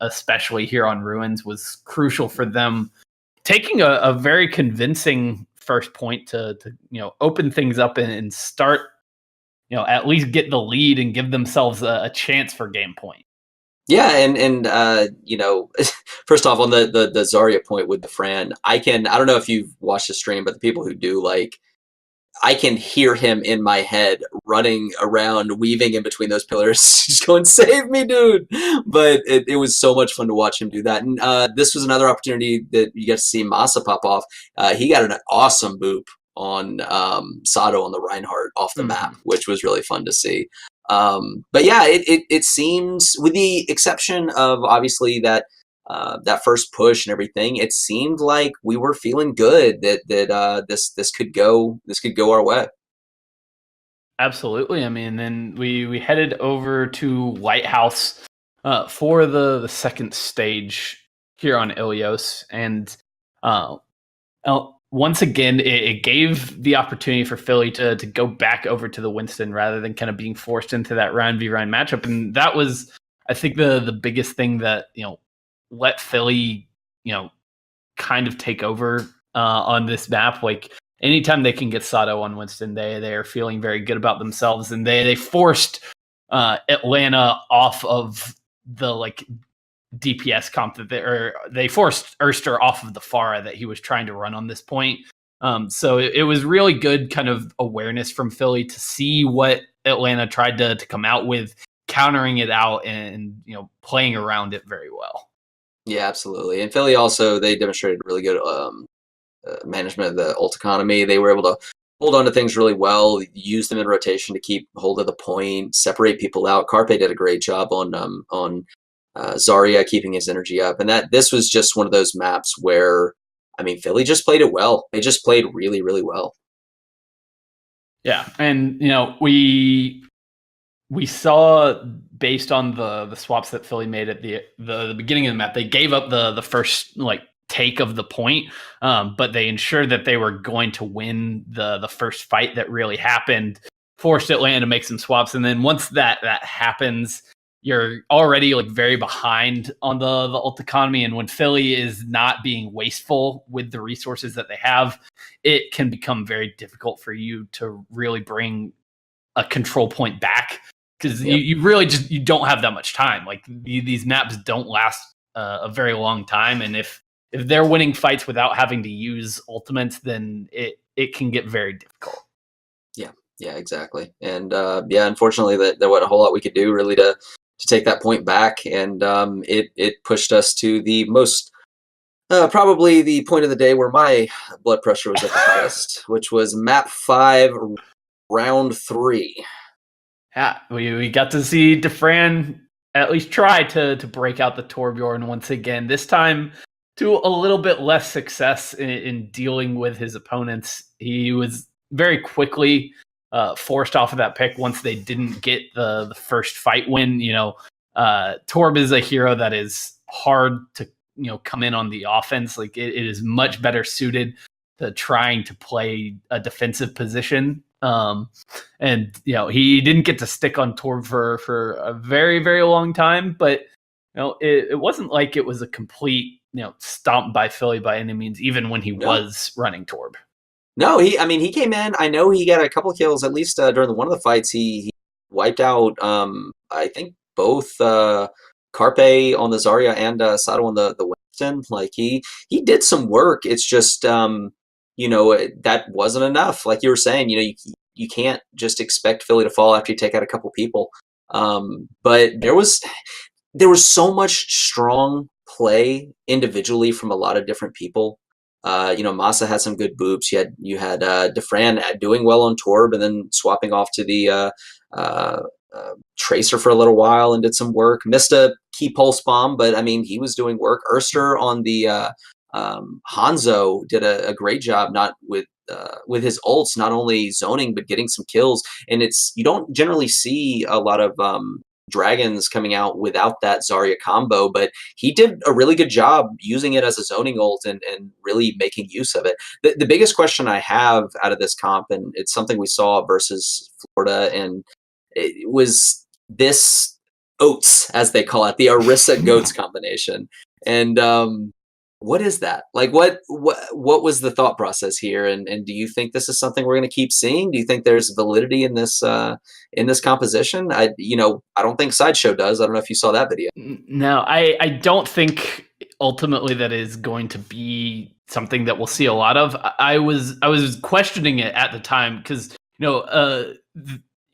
especially here on Ruins, was crucial for them taking a very convincing first point to open things up and start, at least get the lead and give themselves a chance for game point. Yeah, and first off on the Zarya point with the Fran, I don't know if you've watched the stream, but the people who do, like, I can hear him in my head running around, weaving in between those pillars, just going, "Save me, dude!" But it was so much fun to watch him do that. And this was another opportunity that you get to see Masa pop off. He got an awesome boop on Sato on the Reinhardt off the map, which was really fun to see. But yeah, it seems, with the exception of obviously that first push and everything, it seemed like we were feeling good that this could go our way. Absolutely. I mean, then we headed over to Lighthouse for the second stage here on Ilios, and once again, it gave the opportunity for Philly to go back over to the Winston rather than kind of being forced into that Ryan v Ryan matchup, and that was, I think, the biggest thing that let Philly, kind of take over on this map. Like, anytime they can get Sato on Winston, they are feeling very good about themselves, and they forced Atlanta off of the DPS comp they forced Erster off of the Pharah that he was trying to run on this point. So it was really good kind of awareness from Philly to see what Atlanta tried to come out with, countering it out and playing around it very well. Yeah, absolutely. And Philly also, they demonstrated really good management of the ult economy. They were able to hold on to things really well, use them in rotation to keep hold of the point, separate people out. Carpe did a great job on Zarya, keeping his energy up. And this was just one of those maps where, I mean, Philly just played it well. They just played really, really well. Yeah, and we saw, based on the swaps that Philly made at the beginning of the map, they gave up the first take of the point, but they ensured that they were going to win the first fight that really happened, forced Atlanta to make some swaps, and then once that happens, you're already very behind on the ult economy, and when Philly is not being wasteful with the resources that they have, it can become very difficult for you to really bring a control point back, because you really you don't have that much time. Like, these maps don't last a very long time, and if they're winning fights without having to use ultimates, then it can get very difficult. Yeah, exactly. And unfortunately, there wasn't a whole lot we could do really to take that point back, and it pushed us to the most probably the point of the day where my blood pressure was at the highest, which was map 5, round 3. Yeah, we got to see Defran at least try to break out the Torbjorn once again, this time to a little bit less success in dealing with his opponents. He was very quickly forced off of that pick once they didn't get the first fight win. Torb is a hero that is hard to come in on the offense. Like, it is much better suited to trying to play a defensive position. And he didn't get to stick on Torb for a very, very long time, but it wasn't like it was a complete stomp by Philly by any means, even when he was running Torb. No, he came in. I know he got a couple kills, at least during one of the fights. He wiped out, I think, both Carpe on the Zarya and Sato on the Winston. Like, he did some work. It's just, that wasn't enough. Like you were saying, you can't just expect Philly to fall after you take out a couple people. But there was so much strong play individually from a lot of different people. Masa had some good boops. You had Defran doing well on Torb and then swapping off to the Tracer for a little while and did some work. Missed a key pulse bomb, but I mean, he was doing work. Erster on the Hanzo did a great job, not with his ults, not only zoning but getting some kills. And you don't generally see a lot of dragons coming out without that Zarya combo, but he did a really good job using it as a zoning ult and really making use of it. The biggest question I have out of this comp, and it's something we saw versus Florida, and it was this oats, as they call it, the Orisa goats combination. And what is that? Like, what was the thought process here? And do you think this is something we're going to keep seeing? Do you think there's validity in this composition? I don't think Sideshow does. I don't know if you saw that video. No, I don't think ultimately that is going to be something that we'll see a lot of. I was questioning it at the time because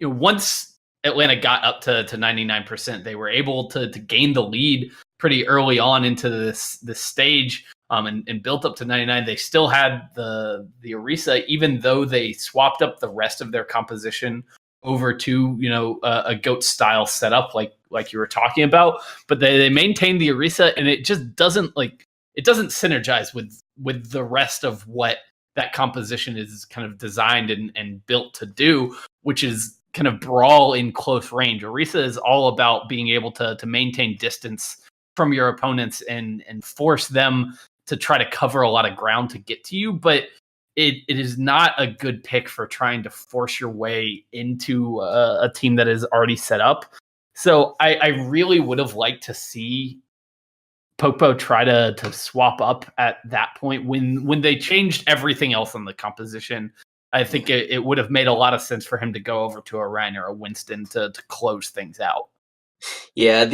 once Atlanta got up to 99%, they were able to gain the lead pretty early on into this stage, and built up to 99. They still had the Orisa, even though they swapped up the rest of their composition over to a goat style setup like you were talking about. But they maintained the Orisa, and it just doesn't synergize with the rest of what that composition is kind of designed and built to do, which is kind of brawl in close range. Orisa is all about being able to maintain distance from your opponents and force them to try to cover a lot of ground to get to you. But it is not a good pick for trying to force your way into a team that is already set up. So I really would have liked to see Popo try to swap up at that point when they changed everything else on the composition. I think it would have made a lot of sense for him to go over to a Rein or a Winston to close things out. Yeah,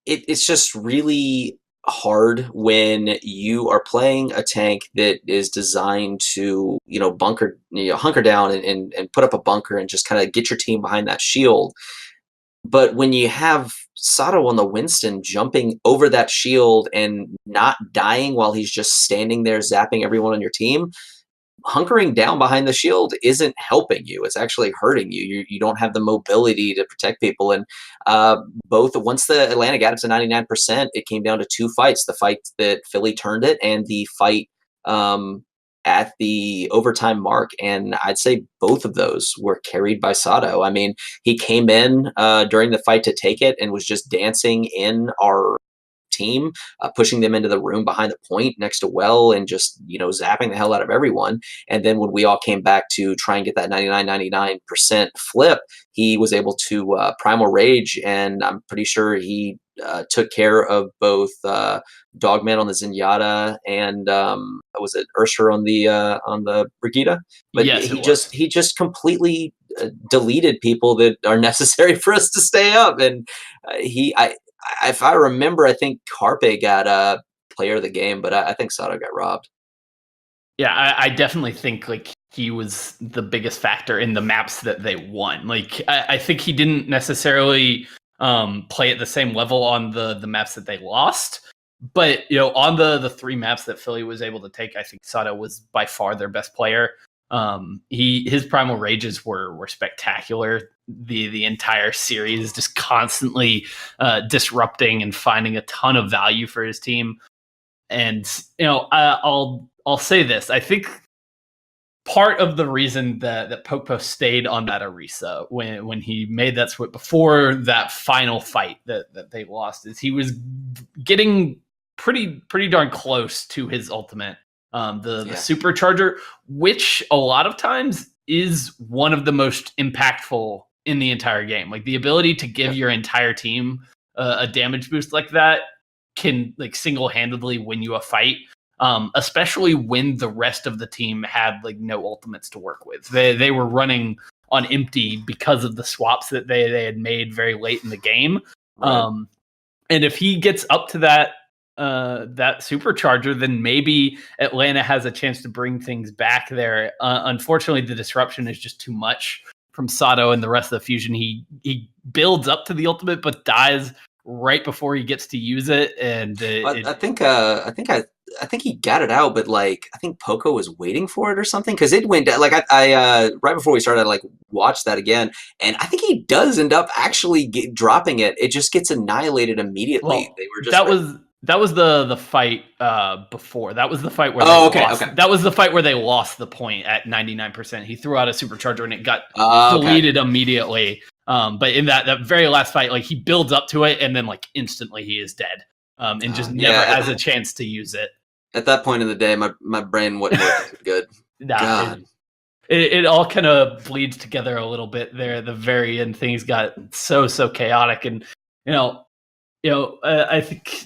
it's just really hard when you are playing a tank that is designed to hunker down and put up a bunker and just kind of get your team behind that shield. But when you have Sato on the Winston jumping over that shield and not dying while he's just standing there zapping everyone on your team, hunkering down behind the shield isn't helping you. It's actually hurting you. You don't have the mobility to protect people. And once the Atlanta got up to 99%, it came down to two fights: the fight that Philly turned it, and the fight at the overtime mark. And I'd say both of those were carried by Sato. I mean, he came in during the fight to take it and was just dancing in our team, pushing them into the room behind the point next to Well and just, zapping the hell out of everyone. And then when we all came back to try and get that 99% flip, he was able to Primal Rage, and I'm pretty sure he took care of both Dogman on the Zenyatta and was it Ursher on the Brigitte? But yes, he just completely deleted people that are necessary for us to stay up. And if I remember, I think Carpe got player of the game, but I think Sato got robbed. Yeah, I definitely think he was the biggest factor in the maps that they won. I think he didn't necessarily play at the same level on the maps that they lost. But on the three maps that Philly was able to take, I think Sato was by far their best player. His Primal Rages were spectacular. The entire series, just constantly disrupting and finding a ton of value for his team. And I'll say this: I think part of the reason that Popo stayed on that Orisa when he made that switch before that final fight that they lost is he was getting pretty darn close to his ultimate. The supercharger, which a lot of times is one of the most impactful in the entire game. The ability to give your entire team a damage boost like that can single-handedly win you a fight, especially when the rest of the team had no ultimates to work with. They were running on empty because of the swaps that they had made very late in the game. Right. And if he gets up to that supercharger, then maybe Atlanta has a chance to bring things back there. Unfortunately, the disruption is just too much from Sato and the rest of the fusion. He builds up to the ultimate, but dies right before he gets to use it. And I think he got it out, but I think Poco was waiting for it or something, because it went down. I right before we started, I watched that again, and I think he does end up actually dropping it. It just gets annihilated immediately. Well, they were just that was the fight before. That was the fight where they lost. Okay. That was the fight where they lost the point at 99%. He threw out a supercharger and it got deleted immediately. But in that very last fight, like he builds up to it and then like instantly he is dead. And just never has a chance to use it. At that point in the day, my brain wasn't working good. God. It all kind of bleeds together a little bit there at the very end. Things got so chaotic, and I think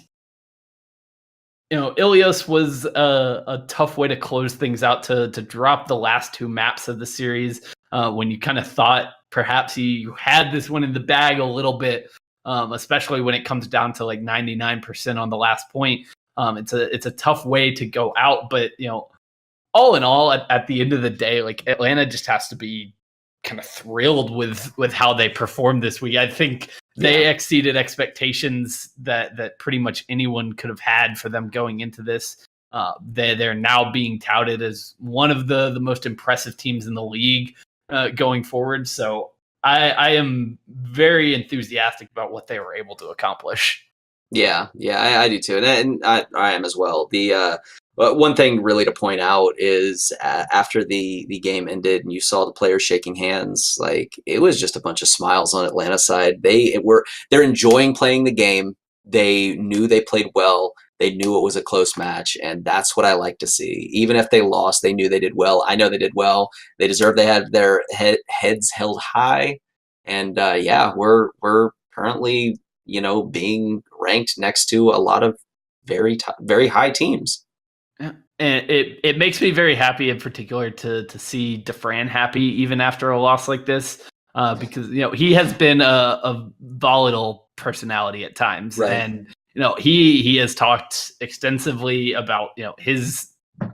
Ilios was a tough way to close things out to drop the last two maps of the series when you kind of thought perhaps you had this one in the bag a little bit, especially when it comes down to like 99% on the last point. It's a tough way to go out, but all in all, at the end of the day, like Atlanta just has to be kind of thrilled with how they performed this week. I think they exceeded expectations that pretty much anyone could have had for them going into this. They're now being touted as one of the most impressive teams in the league going forward. So I am very enthusiastic about what they were able to accomplish. Yeah, I do too, and I am as well. But one thing really to point out is after the game ended and you saw the players shaking hands, like it was just a bunch of smiles on Atlanta's side. They're enjoying playing the game. They knew they played well. They knew it was a close match, and that's what I like to see. Even if they lost, they knew they did well. I know they did well. They deserve. They had their heads held high, and we're currently being ranked next to a lot of very high teams. Yeah. And it makes me very happy in particular to see DeFran happy even after a loss like this, because he has been a volatile personality at times, right. And he has talked extensively about his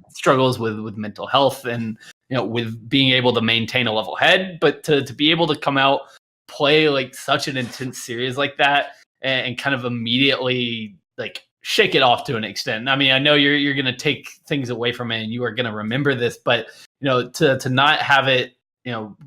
struggles with mental health and with being able to maintain a level head, but to be able to come out, play like such an intense series like that and kind of immediately like shake it off to an extent. I mean, I know you're going to take things away from it and you are going to remember this, but to not have it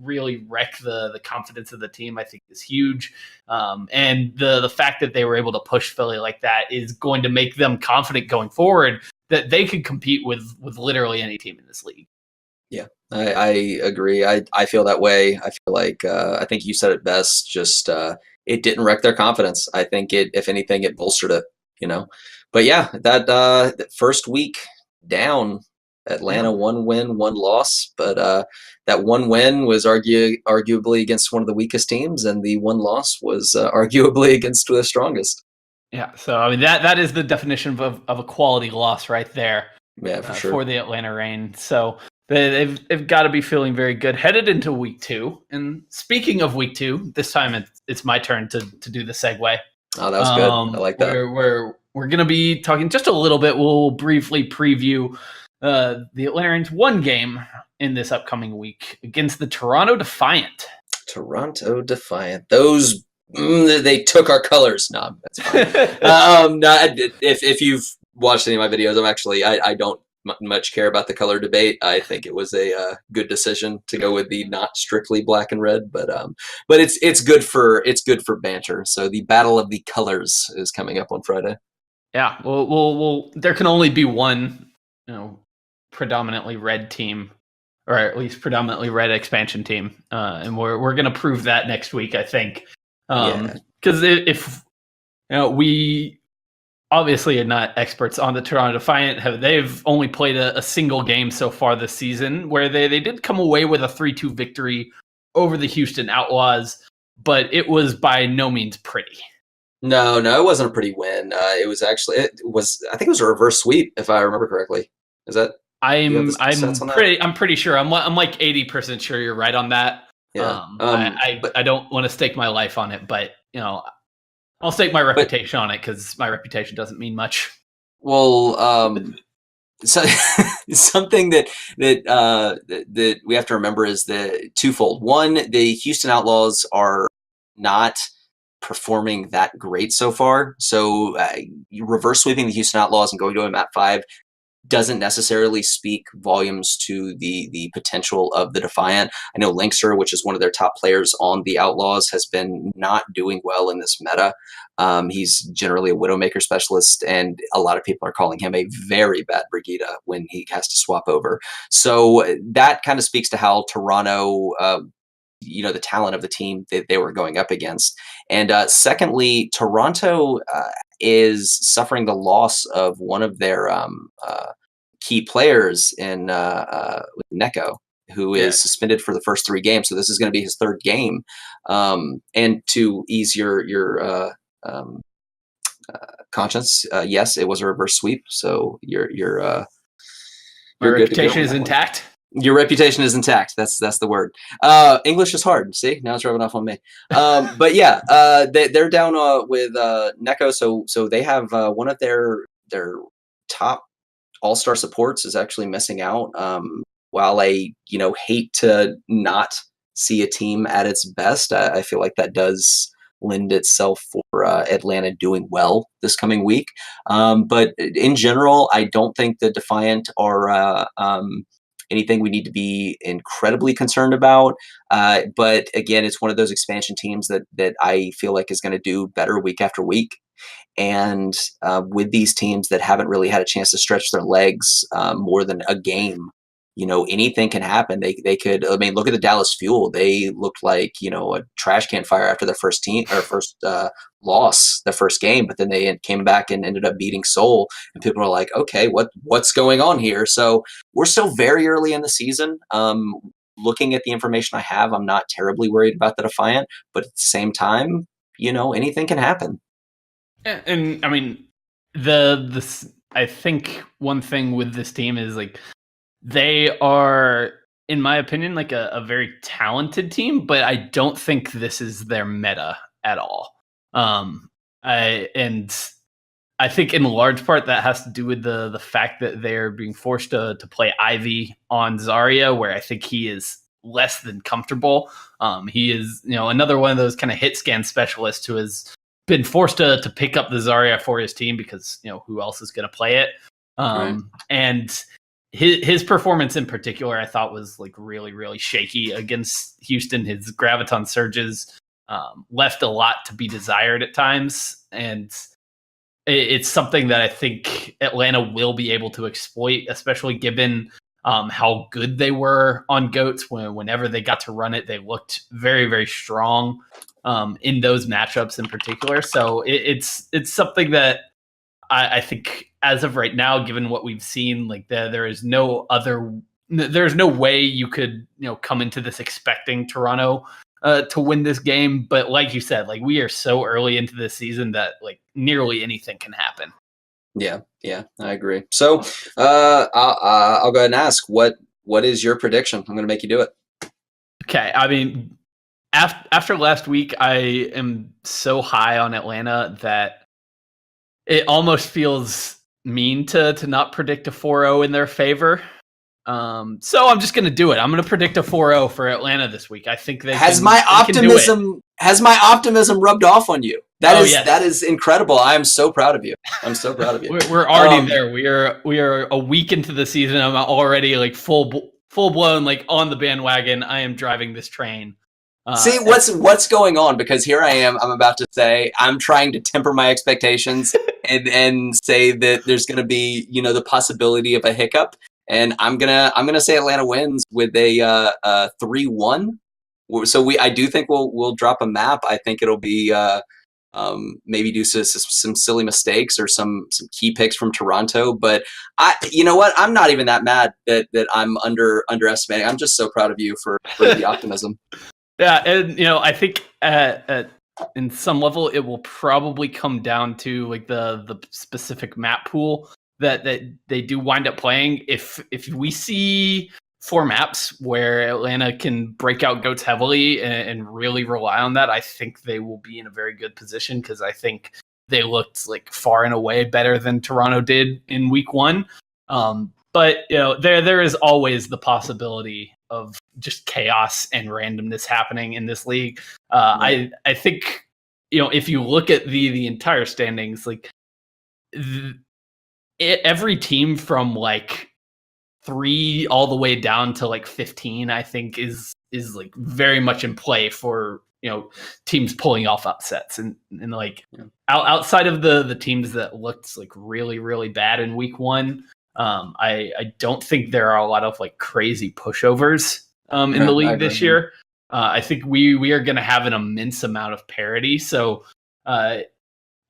really wreck the confidence of the team, I think is huge. And the fact that they were able to push Philly like that is going to make them confident going forward that they could compete with literally any team in this league. Yeah, I agree. I feel that way. I feel like I think you said it best. Just it didn't wreck their confidence. I think if anything, it bolstered it. But yeah, that first week down, Atlanta 1 win, 1 loss. But that 1 win was arguably against one of the weakest teams, and the 1 loss was arguably against the strongest. Yeah, so I mean that is the definition of a quality loss right there. Yeah, for sure. For the Atlanta Reign. So they've got to be feeling very good headed into week 2. And speaking of week 2, this time it's my turn to do the segue. Oh, that was good. I like that. We're going to be talking just a little bit. We'll briefly preview the Atlanta Reigns 1 game in this upcoming week against the Toronto Defiant. Toronto Defiant. Those they took our colors. No, that's fine. If you've watched any of my videos, I don't much care about the color debate. I think it was a good decision to go with the not strictly black and red, but it's good for banter. So the battle of the colors is coming up on Friday. Yeah, well, there can only be one, predominantly red team, or at least predominantly red expansion team, and we're gonna prove that next week, I think. Because if we obviously are not experts on the Toronto Defiant. They've only played a single game so far this season where they did come away with a 3-2 victory over the Houston Outlaws, but it was by no means pretty. No, it wasn't a pretty win. I think it was a reverse sweep, if I remember correctly. Is that? I'm pretty sure. I'm like 80% sure you're right on that. Yeah. I don't want to stake my life on it, but I'll stake my reputation on it because my reputation doesn't mean much. Well, so something that we have to remember is the twofold. One, the Houston Outlaws are not performing that great so far. So reverse sweeping the Houston Outlaws and going to a map 5 doesn't necessarily speak volumes to the potential of the Defiant. I know Linkster, which is one of their top players on the Outlaws, has been not doing well in this meta. He's generally a Widowmaker specialist, and a lot of people are calling him a very bad Brigida when he has to swap over. So that kind of speaks to how Toronto the talent of the team that they were going up against. And secondly, Toronto is suffering the loss of one of their key players in Neko, who is suspended for the first 3 games. So this is going to be his 3rd game. And to ease your conscience, yes, it was a reverse sweep. So your reputation is intact. Your reputation is intact. That's the word. English is hard. See, now it's rubbing off on me. But yeah, they're down with Neko. So they have one of their top all-star supports is actually missing out. While I hate to not see a team at its best, I feel like that does lend itself for Atlanta doing well this coming week. But in general, I don't think the Defiant are anything we need to be incredibly concerned about. But again, it's one of those expansion teams that I feel like is going to do better week after week. And with these teams that haven't really had a chance to stretch their legs more than a game, anything can happen. They could. I mean, look at the Dallas Fuel. They looked like a trash can fire after their first loss, the first game, but then they came back and ended up beating Seoul. And people are like, okay, what's going on here? So we're still very early in the season. Looking at the information I have, I'm not terribly worried about the Defiant, but at the same time, anything can happen. And I mean, I think one thing with this team is like they are, in my opinion, like a very talented team, but I don't think this is their meta at all. I think in large part that has to do with the fact that they're being forced to play Ivy on Zarya, where I think he is less than comfortable. He is, another one of those kind of hit scan specialists who has been forced to pick up the Zarya for his team because who else is going to play it. Right. And his performance in particular, I thought was like really, really shaky against Houston. His graviton surges left a lot to be desired at times, and it's something that I think Atlanta will be able to exploit, especially given how good they were on Goats. Whenever they got to run it, they looked very, very strong in those matchups in particular. So it's something that I think as of right now, given what we've seen, like there's no way you could come into this expecting Toronto to win this game. But like you said, like we are so early into this season that like nearly anything can happen. Yeah, I agree. So I'll go ahead and ask, what is your prediction? I'm going to make you do it. Okay, I mean, after last week, I am so high on Atlanta that it almost feels mean to not predict a 4-0 in their favor. So I'm just going to do it. I'm going to predict a 4-0 for Atlanta this week. I think has my optimism rubbed off on you? That is incredible. I'm so proud of you. We're already there. We are a week into the season. I'm already like full blown like on the bandwagon. I am driving this train. See what's going on, because here I am. I'm about to say I'm trying to temper my expectations and say that there's going to be the possibility of a hiccup, and I'm gonna say Atlanta wins with a 3-1. So I do think we'll drop a map. I think it'll be maybe due to some silly mistakes or some key picks from Toronto. But you know what? I'm not even that mad that I'm underestimating. I'm just so proud of you for the optimism. Yeah, and I think in some level it will probably come down to like the specific map pool that they do wind up playing. If we see 4 maps where Atlanta can break out Goats heavily and really rely on that, I think they will be in a very good position, because I think they looked like far and away better than Toronto did in week 1. But there is always the possibility of just chaos and randomness happening in this league. I think if you look at the entire standings, like every team from like 3 all the way down to like 15, I think is like very much in play for teams pulling off upsets, and like outside of the teams that looked like really, really bad in week 1. I don't think there are a lot of like crazy pushovers in the league this year. I think we are going to have an immense amount of parity. So a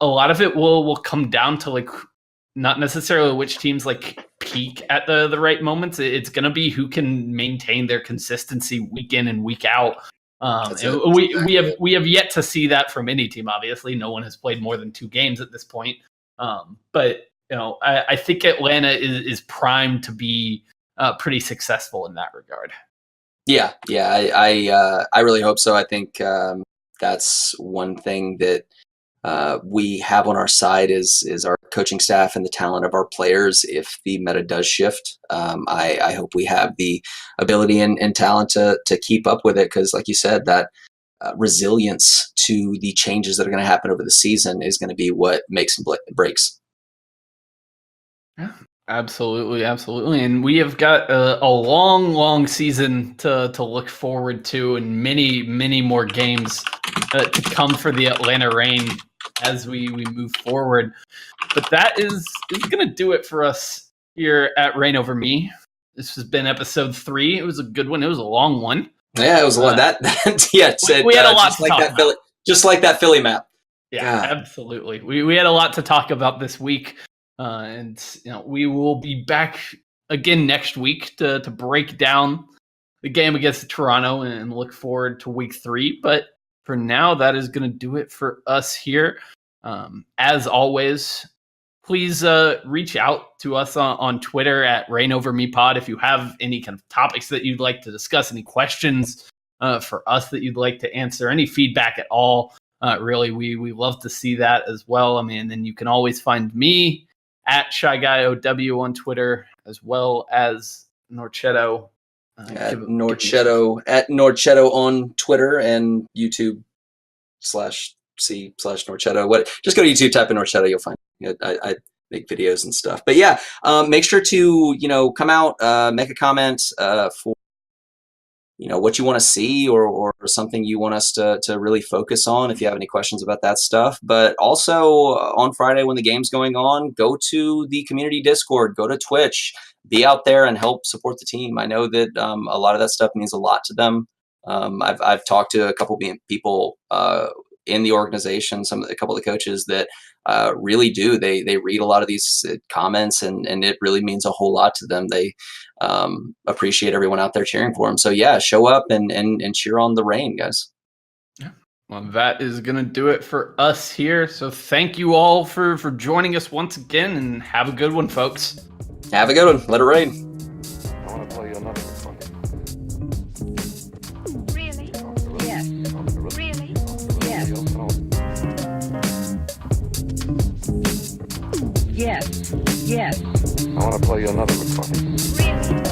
lot of it will come down to like not necessarily which teams like peak at the right moments. It's going to be who can maintain their consistency week in and week out. We have yet to see that from any team. Obviously, no one has played more than 2 games at this point. But I think Atlanta is primed to be pretty successful in that regard. Yeah, I really hope so. I think that's one thing that we have on our side is our coaching staff and the talent of our players. If the meta does shift, I hope we have the ability and talent to keep up with it, because like you said, that resilience to the changes that are going to happen over the season is going to be what makes and breaks. Yeah, absolutely. And we have got a long season to look forward to, and many more games to come for the Atlanta Reign as we move forward. But that is going to do it for us here at Reign Over Me. This has been episode 3. It was a good one. It was a long one. Yeah, it was a lot. We had a lot to talk about. Just like that Philly map. Yeah, absolutely. We had a lot to talk about this week. And we will be back again next week to break down the game against Toronto and look forward to week 3. But for now, that is going to do it for us here. As always, please reach out to us on Twitter at ReignoverMePod if you have any kind of topics that you'd like to discuss, any questions for us that you'd like to answer, any feedback at all. Really, we love to see that as well. I mean, then you can always find me at Shy Guy OW on Twitter, as well as Norcetto. At Norcetto on Twitter and YouTube /C/Norcetto. Just go to YouTube, type in Norcetto, you'll find it. I make videos and stuff. But yeah, make sure to come out, make a comment for what you want to see or something you want us to really focus on if you have any questions about that stuff. But also on Friday when the game's going on, go to the community Discord, go to Twitch, be out there and help support the team. I know that a lot of that stuff means a lot to them. I've talked to a couple of people in the organization, a couple of the coaches that really do. They read a lot of these comments and it really means a whole lot to them. They appreciate everyone out there cheering for them. So yeah, show up and cheer on the Reign, guys. Yeah. Well, that is going to do it for us here. So thank you all for joining us once again, and have a good one, folks. Have a good one. Let it rain. I want to play you another one. Really? Yes. Really? Yes. Yes. I want to play you another one. Really?